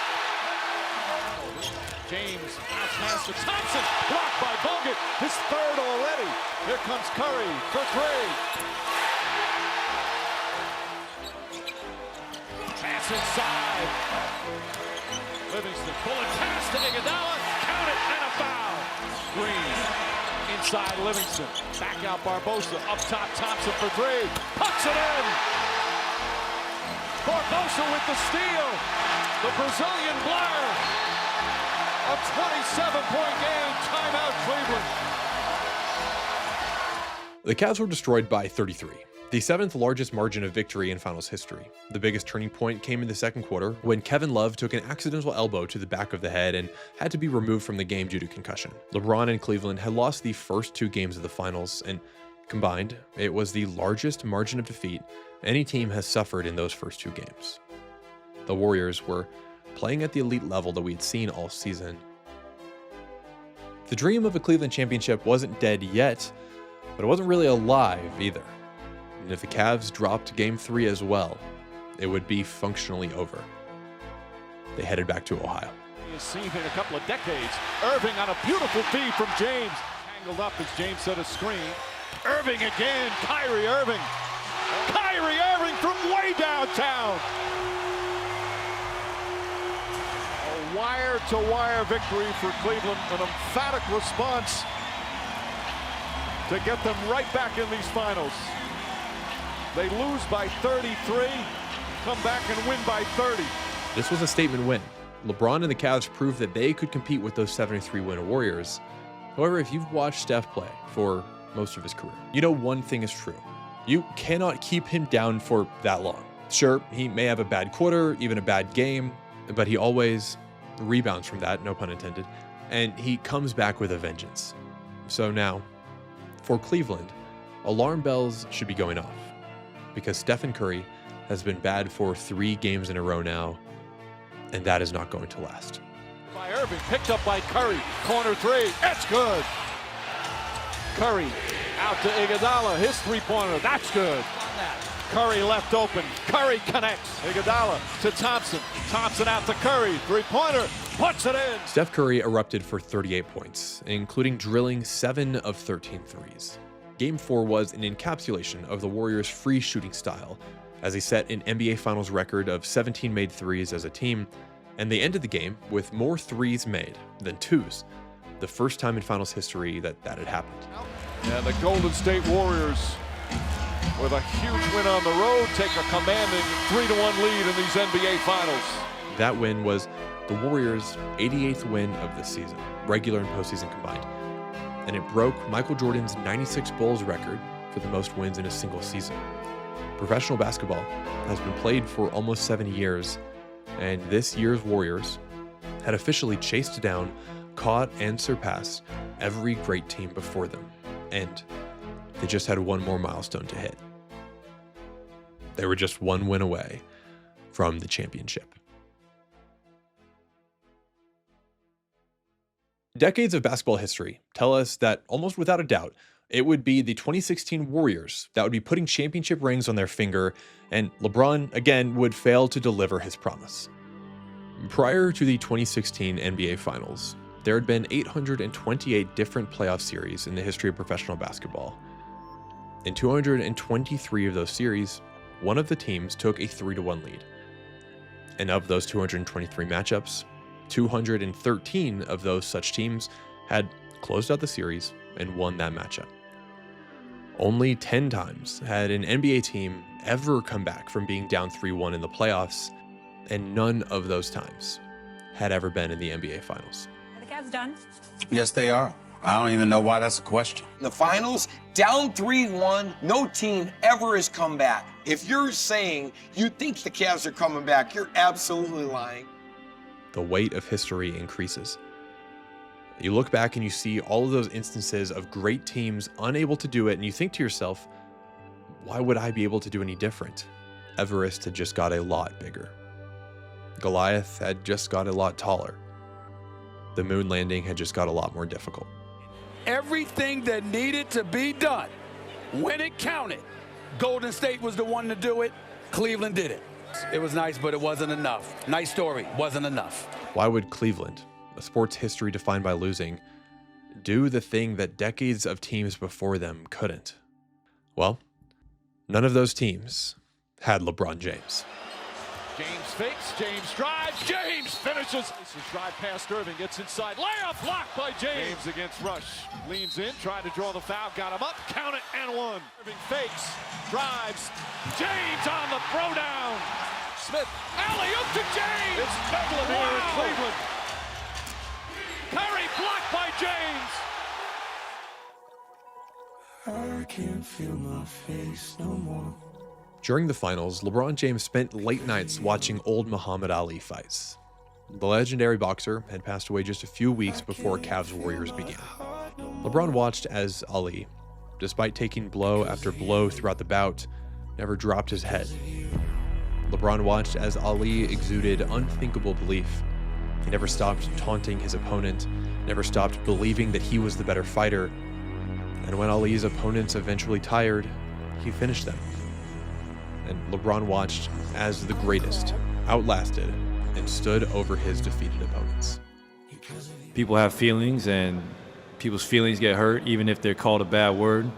James out pass to Thompson, blocked by Bogut, his third already. Here comes Curry for three. Pass inside. Livingston pulling pass to Iguodala, count it, and a foul. Green inside Livingston, back out Barbosa, up top Thompson for three, puts it in. Barbosa with the steal, the Brazilian blur. A 27-point game. Timeout, Cleveland. The Cavs were destroyed by 33, the 7th largest margin of victory in finals history. The biggest turning point came in the second quarter when Kevin Love took an accidental elbow to the back of the head and had to be removed from the game due to concussion. LeBron and Cleveland had lost the first 2 games of the finals, and combined, it was the largest margin of defeat any team has suffered in those first 2 games. The Warriors were playing at the elite level that we had seen all season. The dream of a Cleveland championship wasn't dead yet, but it wasn't really alive either. And if the Cavs dropped Game 3 as well, it would be functionally over. They headed back to Ohio. He has seen in a couple of decades. Irving on a beautiful feed from James. Tangled up as James set a screen. Irving again, Kyrie Irving. Kyrie Irving from way downtown. A wire-to-wire victory for Cleveland. An emphatic response to get them right back in these finals. They lose by 33, come back and win by 30. This was a statement win. LeBron and the Cavs proved that they could compete with those 73-win Warriors. However, if you've watched Steph play for most of his career, you know one thing is true. You cannot keep him down for that long. Sure, he may have a bad quarter, even a bad game, but he always rebounds from that, no pun intended, and he comes back with a vengeance. So now, for Cleveland, alarm bells should be going off, because Stephen Curry has been bad for 3 games in a row now, and that is not going to last. By Irving, picked up by Curry, corner 3, that's good. Curry out to Iguodala, his 3-pointer, that's good. Curry left open, Curry connects. Iguodala to Thompson, Thompson out to Curry, 3-pointer, puts it in. Steph Curry erupted for 38 points, including drilling 7 of 13 threes. Game 4 was an encapsulation of the Warriors' free shooting style, as they set an NBA Finals record of 17 made threes as a team, and they ended the game with more threes made than twos, the first time in Finals history that had happened. And the Golden State Warriors, with a huge win on the road, take a commanding 3-1 lead in these NBA Finals. That win was the Warriors' 88th win of the season, regular and postseason combined. And it broke Michael Jordan's 96 Bulls record for the most wins in a single season. Professional basketball has been played for almost 70 years, and this year's Warriors had officially chased down, caught, and surpassed every great team before them, and they just had one more milestone to hit. They were just one win away from the championship. Decades of basketball history tell us that, almost without a doubt, it would be the 2016 Warriors that would be putting championship rings on their finger, and LeBron, again, would fail to deliver his promise. Prior to the 2016 NBA Finals, there had been 828 different playoff series in the history of professional basketball. In 223 of those series, one of the teams took a 3-1 lead. And of those 223 matchups, 213 of those such teams had closed out the series and won that matchup. Only 10 times had an NBA team ever come back from being down 3-1 in the playoffs, and none of those times had ever been in the NBA Finals. Are the Cavs done? Yes, they are. I don't even know why that's a question. The finals, down 3-1, no team ever has come back. If you're saying you think the Cavs are coming back, you're absolutely lying. The weight of history increases. You look back and you see all of those instances of great teams unable to do it, and you think to yourself, why would I be able to do any different? Everest had just got a lot bigger. Goliath had just got a lot taller. The moon landing had just got a lot more difficult. Everything that needed to be done, when it counted, Golden State was the one to do it, Cleveland did it. It was nice, but it wasn't enough. Nice story, wasn't enough. Why would Cleveland, a sports history defined by losing, do the thing that decades of teams before them couldn't? Well, none of those teams had LeBron James. James fakes, James drives, James finishes. This is drive past Irving, gets inside, layup blocked by James. James against Rush, leans in, tried to draw the foul, got him up, count it, and one. Irving fakes, drives, James on the throwdown. Smith, alley-oop to James. It's Bedlam here in Cleveland. James. I can't feel my face no more. During the finals, LeBron James spent late nights watching old Muhammad Ali fights. The legendary boxer had passed away just a few weeks before Cavs-Warriors began. LeBron watched as Ali, despite taking blow after blow throughout the bout, never dropped his head. LeBron watched as Ali exuded unthinkable belief. He never stopped taunting his opponent, never stopped believing that he was the better fighter. And when Ali's opponents eventually tired, he finished them. And LeBron watched as the greatest outlasted and stood over his defeated opponents. People have feelings, and people's feelings get hurt, even if they're called a bad word.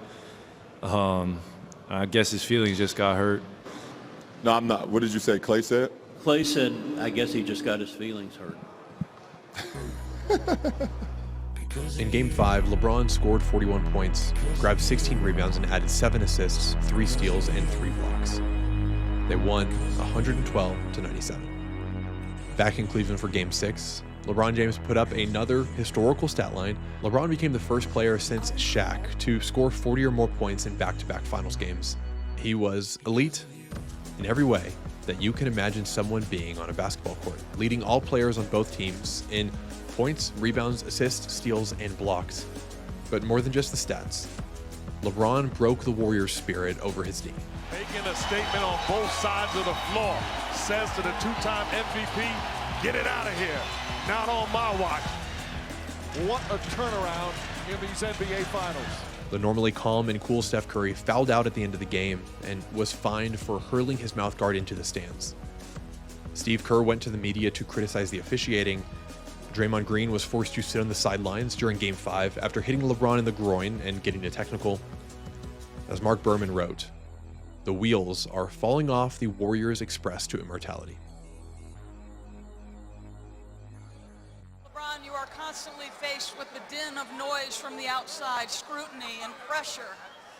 I guess his feelings just got hurt. No, I'm not. What did you say, Clay said? Clay said, I guess he just got his feelings hurt. In Game 5, LeBron scored 41 points, grabbed 16 rebounds, and added 7 assists, 3 steals, and 3 blocks. They won 112-97. Back in Cleveland for Game 6, LeBron James put up another historical stat line. LeBron became the first player since Shaq to score 40 or more points in back-to-back finals games. He was elite in every way that you can imagine someone being on a basketball court, leading all players on both teams in points, rebounds, assists, steals, and blocks. But more than just the stats, LeBron broke the Warriors' spirit over his knee. Making a statement on both sides of the floor. Says to the two-time MVP, get it out of here. Not on my watch. What a turnaround in these NBA Finals. The normally calm and cool Steph Curry fouled out at the end of the game and was fined for hurling his mouth guard into the stands. Steve Kerr went to the media to criticize the officiating. Draymond Green was forced to sit on the sidelines during Game 5 after hitting LeBron in the groin and getting a technical. As Mark Berman wrote, the wheels are falling off the Warriors' express to immortality. LeBron, you are constantly faced with the din of noise from the outside, scrutiny and pressure.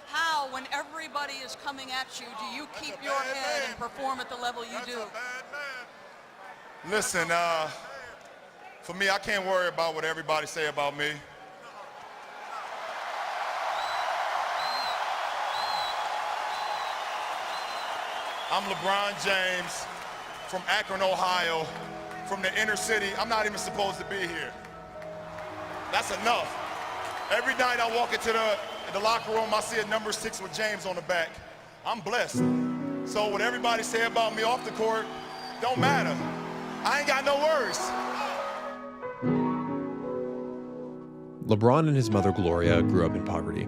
How, when everybody is coming at you, do you keep your head and perform at the level you do? Listen, for me, I can't worry about what everybody say about me. I'm LeBron James from Akron, Ohio, from the inner city. I'm not even supposed to be here. That's enough. Every night I walk into the locker room, I see a number 6 with James on the back. I'm blessed. So what everybody say about me off the court don't matter. I ain't got no worries. LeBron and his mother Gloria grew up in poverty.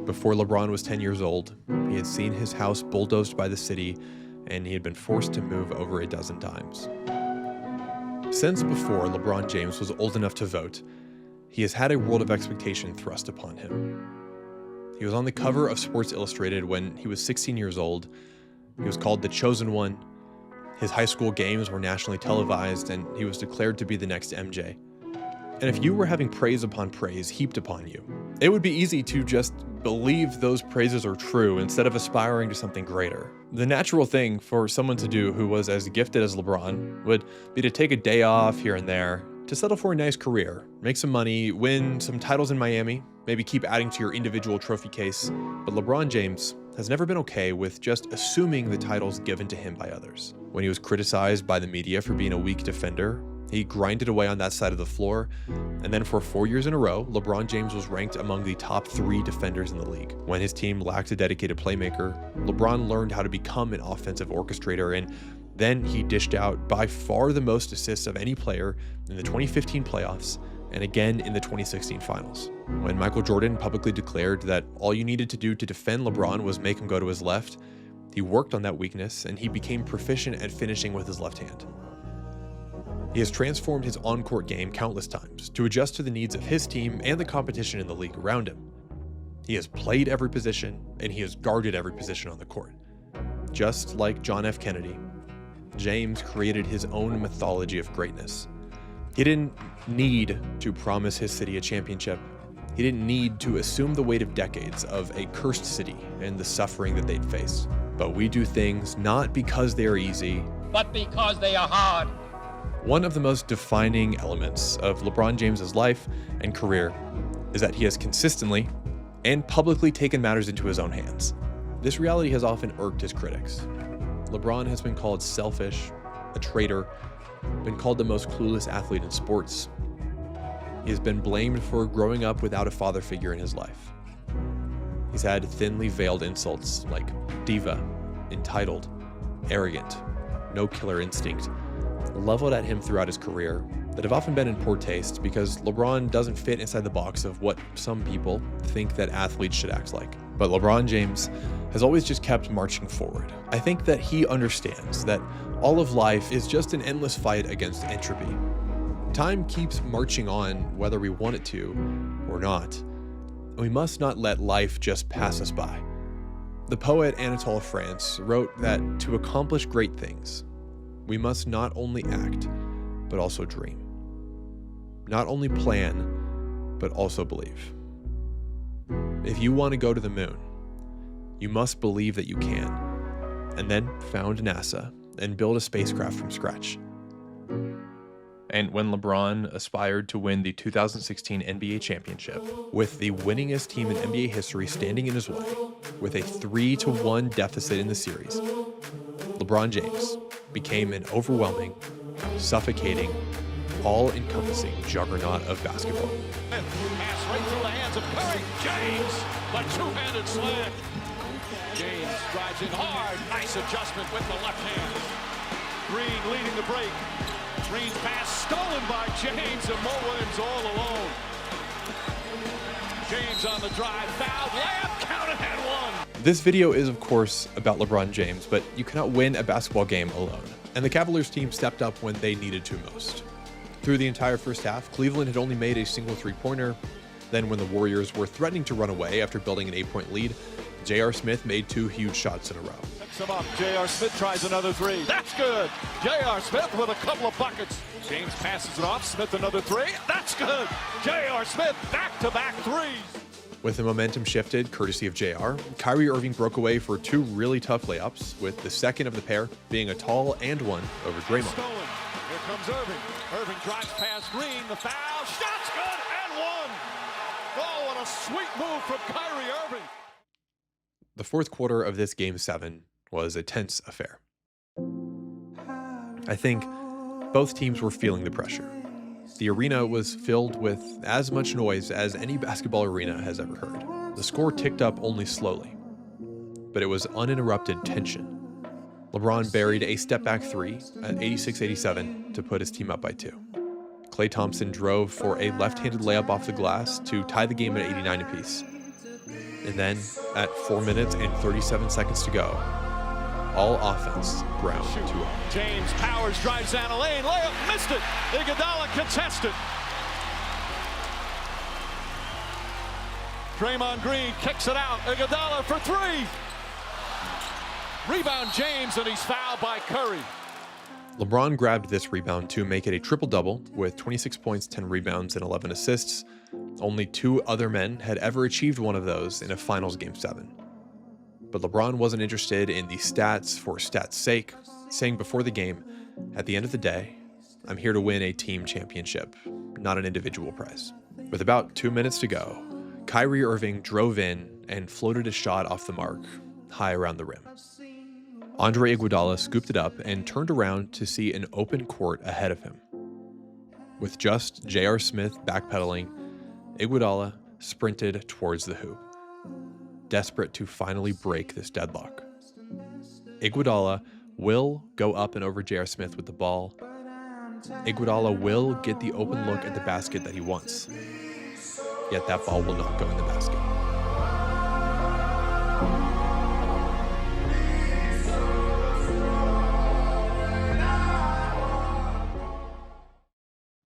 Before LeBron was 10 years old, he had seen his house bulldozed by the city, and he had been forced to move over a dozen times. Since before LeBron James was old enough to vote, he has had a world of expectation thrust upon him. He was on the cover of Sports Illustrated when he was 16 years old. He was called the Chosen One. His high school games were nationally televised, and he was declared to be the next MJ. And if you were having praise upon praise heaped upon you, it would be easy to just believe those praises are true instead of aspiring to something greater. The natural thing for someone to do who was as gifted as LeBron would be to take a day off here and there, to settle for a nice career, make some money, win some titles in Miami, maybe keep adding to your individual trophy case. But LeBron James has never been okay with just assuming the titles given to him by others. When he was criticized by the media for being a weak defender, he grinded away on that side of the floor, and then for 4 years in a row, LeBron James was ranked among the top 3 defenders in the league. When his team lacked a dedicated playmaker, LeBron learned how to become an offensive orchestrator, and then he dished out by far the most assists of any player in the 2015 playoffs and again in the 2016 finals. When Michael Jordan publicly declared that all you needed to do to defend LeBron was make him go to his left, he worked on that weakness and he became proficient at finishing with his left hand. He has transformed his on-court game countless times to adjust to the needs of his team and the competition in the league around him. He has played every position, and he has guarded every position on the court. Just like John F. Kennedy, James created his own mythology of greatness. He didn't need to promise his city a championship. He didn't need to assume the weight of decades of a cursed city and the suffering that they'd faced. But we do things not because they are easy, but because they are hard. One of the most defining elements of LeBron James's life and career is that he has consistently and publicly taken matters into his own hands. This reality has often irked his critics. LeBron has been called selfish, a traitor, been called the most clueless athlete in sports. He has been blamed for growing up without a father figure in his life. He's had thinly veiled insults like diva, entitled, arrogant, no killer instinct, leveled at him throughout his career that have often been in poor taste because LeBron doesn't fit inside the box of what some people think that athletes should act like. But LeBron James has always just kept marching forward. I think that he understands that all of life is just an endless fight against entropy. Time keeps marching on whether we want it to or not. And we must not let life just pass us by. The poet Anatole France wrote that to accomplish great things, we must not only act, but also dream. Not only plan, but also believe. If you want to go to the moon, you must believe that you can, and then found NASA and build a spacecraft from scratch. And when LeBron aspired to win the 2016 NBA championship, with the winningest team in NBA history standing in his way, with a 3-1 deficit in the series, LeBron James became an overwhelming, suffocating, all-encompassing juggernaut of basketball. Pass right through the hands of Curry. James, the two-handed slam. James drives in hard. Nice adjustment with the left hand. Green leading the break. Green's pass stolen by James, and Mo Williams all alone. James on the drive, fouled, layup, counted and one. This video is, of course, about LeBron James, but you cannot win a basketball game alone. And the Cavaliers team stepped up when they needed to most. Through the entire first half, Cleveland had only made a single three-pointer. Then when the Warriors were threatening to run away after building an 8-point lead, J.R. Smith made 2 huge shots in a row. Picks him up. J.R. Smith tries another three. That's good. J.R. Smith with a couple of buckets. James passes it off. Smith another three. That's good. J.R. Smith back-to-back threes. With the momentum shifted, courtesy of JR, Kyrie Irving broke away for 2 really tough layups, with the second of the pair being a tall and one over Draymond. Stolen. Here comes Irving. Irving drives past Green. The foul. Shot's good and one. Oh, what a sweet move from Kyrie Irving. The fourth quarter of this Game 7 was a tense affair. I think both teams were feeling the pressure. The arena was filled with as much noise as any basketball arena has ever heard. The score ticked up only slowly, but it was uninterrupted tension. LeBron buried a step-back 3 at 86-87 to put his team up by 2. Klay Thompson drove for a left-handed layup off the glass to tie the game at 89 apiece. And then, at 4 minutes and 37 seconds to go, all offense ground to a halt. James Powers drives down a lane, layup, missed it. Iguodala contested. Draymond Green kicks it out. Iguodala for 3. Rebound James, and he's fouled by Curry. LeBron grabbed this rebound to make it a triple-double with 26 points, 10 rebounds, and 11 assists. Only 2 other men had ever achieved one of those in a finals Game 7. But LeBron wasn't interested in the stats for stats' sake, saying before the game, at the end of the day, I'm here to win a team championship, not an individual prize. With about 2 minutes to go, Kyrie Irving drove in and floated a shot off the mark, high around the rim. Andre Iguodala scooped it up and turned around to see an open court ahead of him. With just J.R. Smith backpedaling, Iguodala sprinted towards the hoop, desperate to finally break this deadlock. Iguodala will go up and over J.R. Smith with the ball. Iguodala will get the open look at the basket that he wants. Yet that ball will not go in the basket.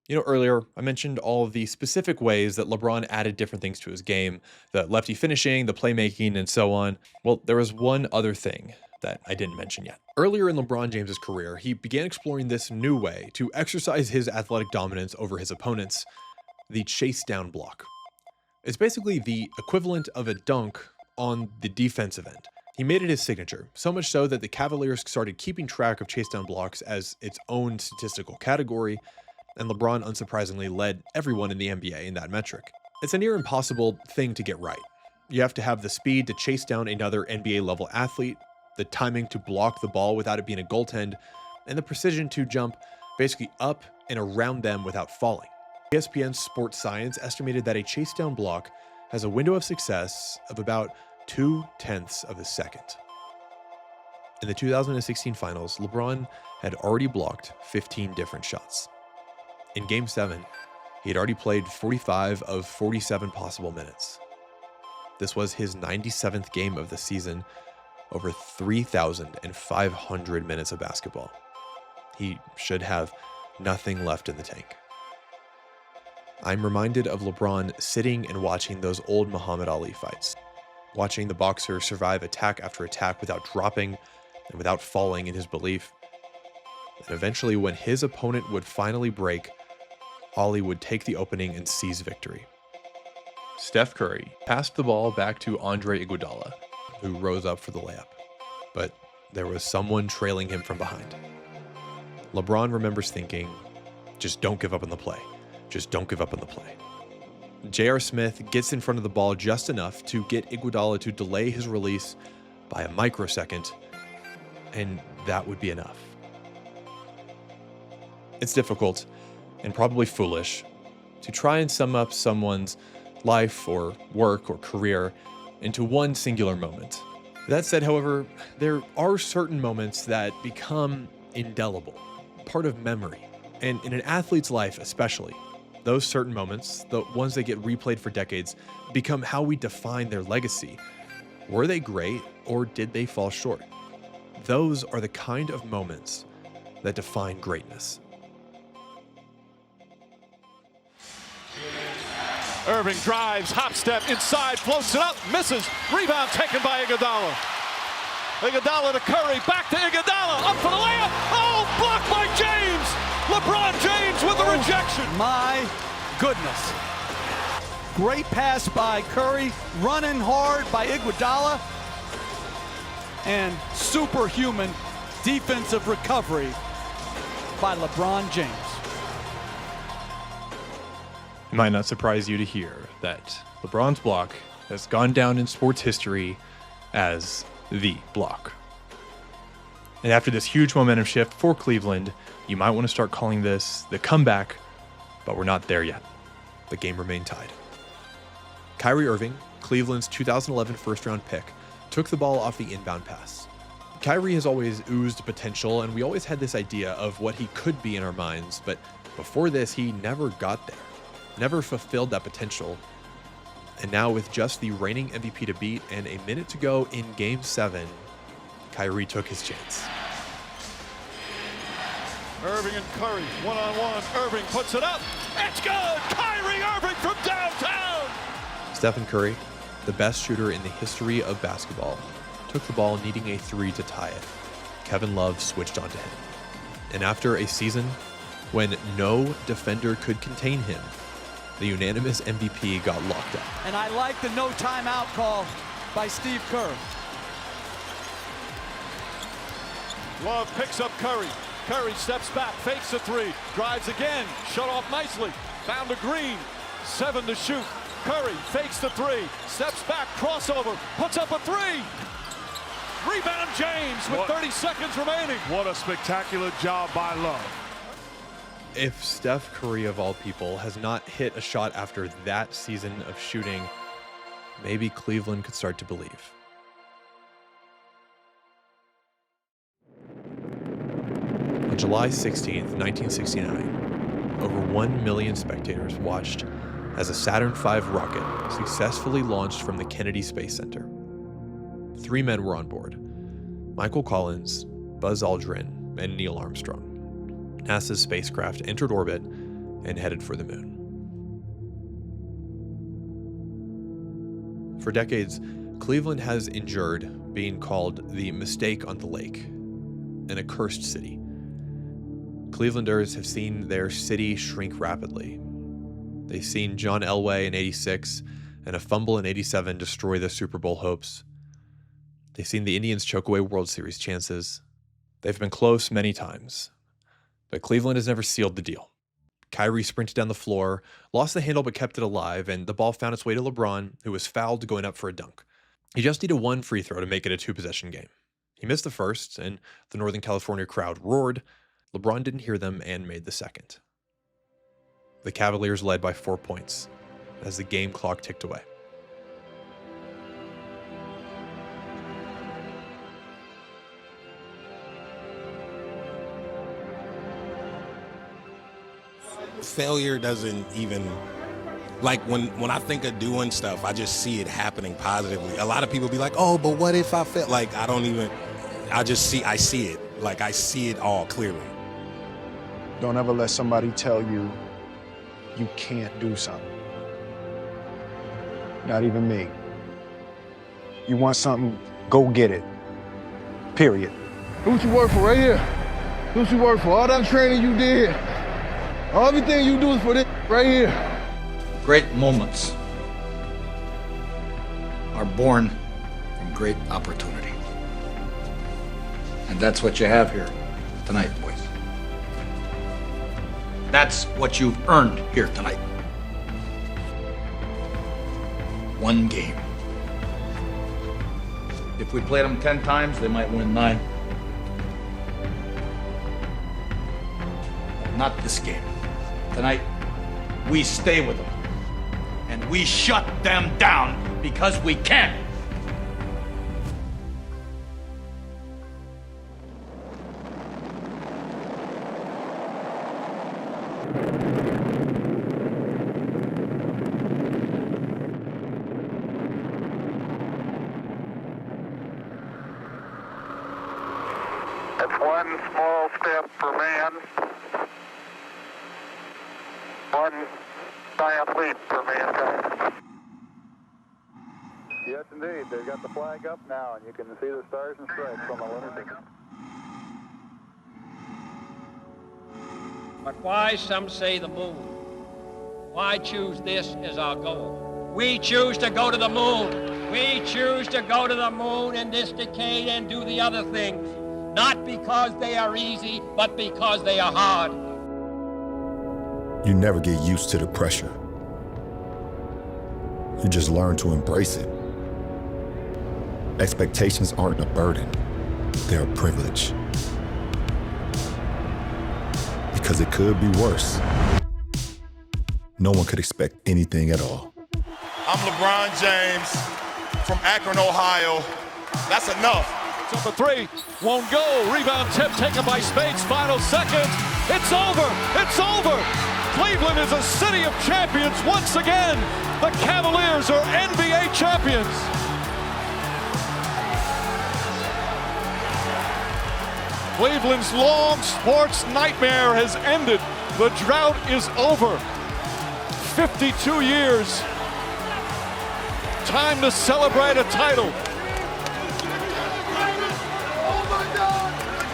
You know, earlier I mentioned all of the specific ways that LeBron added different things to his game, the lefty finishing, the playmaking, and so on. Well, there was one other thing that I didn't mention yet. Earlier in LeBron James's career, he began exploring this new way to exercise his athletic dominance over his opponents, the chase down block. It's basically the equivalent of a dunk on the defensive end. He made it his signature, so much so that the Cavaliers started keeping track of chasedown blocks as its own statistical category, and LeBron unsurprisingly led everyone in the NBA in that metric. It's a near impossible thing to get right. You have to have the speed to chase down another NBA-level athlete, the timing to block the ball without it being a goaltend, and the precision to jump basically up and around them without falling. ESPN's Sports Science estimated that a chasedown block has a window of success of about 0.2 of a second. In the 2016 finals, LeBron had already blocked 15 different shots. In Game 7, he had already played 45 of 47 possible minutes. This was his 97th game of the season, over 3,500 minutes of basketball. He should have nothing left in the tank. I'm reminded of LeBron sitting and watching those old Muhammad Ali fights, watching the boxer survive attack after attack without dropping and without falling in his belief. And eventually, when his opponent would finally break, Ali would take the opening and seize victory. Steph Curry passed the ball back to Andre Iguodala, who rose up for the layup, but there was someone trailing him from behind. LeBron remembers thinking, just don't give up on the play. Just don't give up on the play. J.R. Smith gets in front of the ball just enough to get Iguodala to delay his release by a microsecond, and that would be enough. It's difficult, and probably foolish, to try and sum up someone's life or work or career into one singular moment. That said, however, there are certain moments that become indelible, part of memory, and in an athlete's life especially, those certain moments, the ones that get replayed for decades, become how we define their legacy. Were they great, or did they fall short? Those are the kind of moments that define greatness. Irving drives, hop step inside, floats it up, misses. Rebound taken by Iguodala. Iguodala to Curry, back to Iguodala, up for the layup. Oh, blocked by James. LeBron James with the rejection. My goodness. Great pass by Curry, running hard by Iguodala, and superhuman defensive recovery by LeBron James. It might not surprise you to hear that LeBron's block has gone down in sports history as the block. And after this huge momentum shift for Cleveland, you might want to start calling this the comeback, but we're not there yet. The game remained tied. Kyrie Irving, Cleveland's 2011 first-round pick, took the ball off the inbound pass. Kyrie has always oozed potential, and we always had this idea of what he could be in our minds, but before this, he never got there. Never fulfilled that potential. And now with just the reigning MVP to beat and a minute to go in Game 7, Kyrie took his chance. Irving and Curry, one-on-one. Irving puts it up. It's good! Kyrie Irving from downtown! Stephen Curry, the best shooter in the history of basketball, took the ball needing a three to tie it. Kevin Love switched onto him. And after a season when no defender could contain him, the unanimous MVP got locked up. And I like the no timeout call by Steve Kerr. Love picks up Curry. Curry steps back, fakes a three, drives again, shut off nicely, found to Green, 7 to shoot. Curry fakes the three, steps back, crossover, puts up a three. Rebound James with 30 seconds remaining. What a spectacular job by Love. If Steph Curry, of all people, has not hit a shot after that season of shooting, maybe Cleveland could start to believe. On July 16th, 1969, over 1 million spectators watched as a Saturn V rocket successfully launched from the Kennedy Space Center. 3 men were on board: Michael Collins, Buzz Aldrin, and Neil Armstrong. NASA's spacecraft entered orbit and headed for the moon. For decades, Cleveland has endured being called the mistake on the lake, an accursed city. Clevelanders have seen their city shrink rapidly. They've seen John Elway in '86 and a fumble in '87 destroy the Super Bowl hopes. They've seen the Indians choke away World Series chances. They've been close many times. But Cleveland has never sealed the deal. Kyrie sprinted down the floor, lost the handle but kept it alive, and the ball found its way to LeBron, who was fouled going up for a dunk. He just needed one free throw to make it a two-possession game. He missed the first, and the Northern California crowd roared. LeBron didn't hear them and made the second. The Cavaliers led by 4 points as the game clock ticked away. Failure doesn't even, like when I think of doing stuff, I just see it happening positively. A lot of people be like, oh, but what if I fail? Like, I see it. Like, I see it all clearly. Don't ever let somebody tell you you can't do something. Not even me. You want something, go get it. Period. Who you work for right here? Who you work for? All that training you did, everything you do is for this right here. Great moments are born from great opportunity. And that's what you have here tonight, boys. That's what you've earned here tonight. One game. If we played them 10 times, they might win 9. But not this game. Tonight, we stay with them. And we shut them down because we can. That's one small step for man, one giant leap for mankind. Yes, indeed. They've got the flag up now, and you can see the stars and stripes on the lunar ticket. But why, some say, the moon? Why choose this as our goal? We choose to go to the moon. We choose to go to the moon in this decade and do the other things. Not because they are easy, but because they are hard. You never get used to the pressure. You just learn to embrace it. Expectations aren't a burden, they're a privilege. Because it could be worse. No one could expect anything at all. I'm LeBron James from Akron, Ohio. That's enough. Number 3 won't go. Rebound tip taken by Spades. Final seconds. It's over. It's over. Cleveland is a city of champions once again. The Cavaliers are NBA champions. Cleveland's long sports nightmare has ended. The drought is over. 52 years. Time to celebrate a title.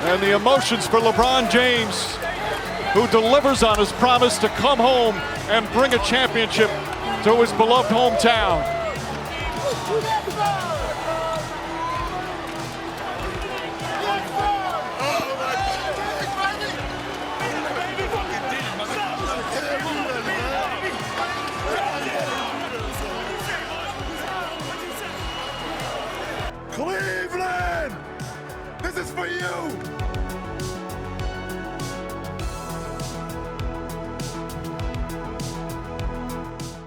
And the emotions for LeBron James, who delivers on his promise to come home and bring a championship to his beloved hometown. Cleveland! This is for you!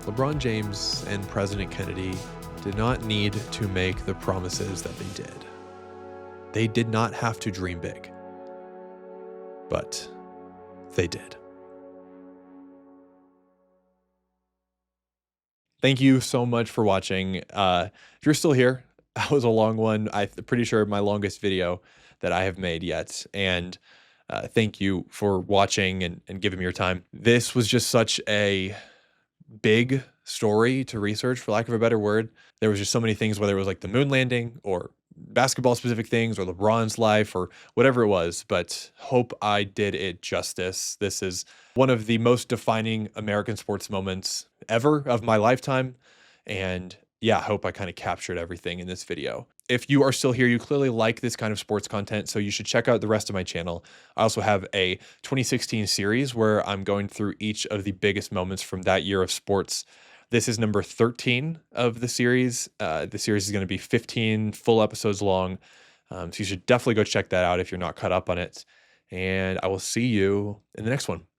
LeBron James and President Kennedy did not need to make the promises that they did. They did not have to dream big. But they did. Thank you so much for watching. If you're still here, that was a long one. I'm pretty sure my longest video that I have made yet. And thank you for watching and giving me your time. This was just such a big story to research, for lack of a better word. There was just so many things, whether it was like the moon landing or basketball specific things or LeBron's life or whatever it was, but hope I did it justice. This is one of the most defining American sports moments ever of my lifetime. And yeah, I hope I kind of captured everything in this video. if you are still here, you clearly like this kind of sports content, so you should check out the rest of my channel. I also have a 2016 series where I'm going through each of the biggest moments from that year of sports. This is number 13 of the series. The series is going to be 15 full episodes long, so you should definitely go check that out if you're not caught up on it. And I will see you in the next one.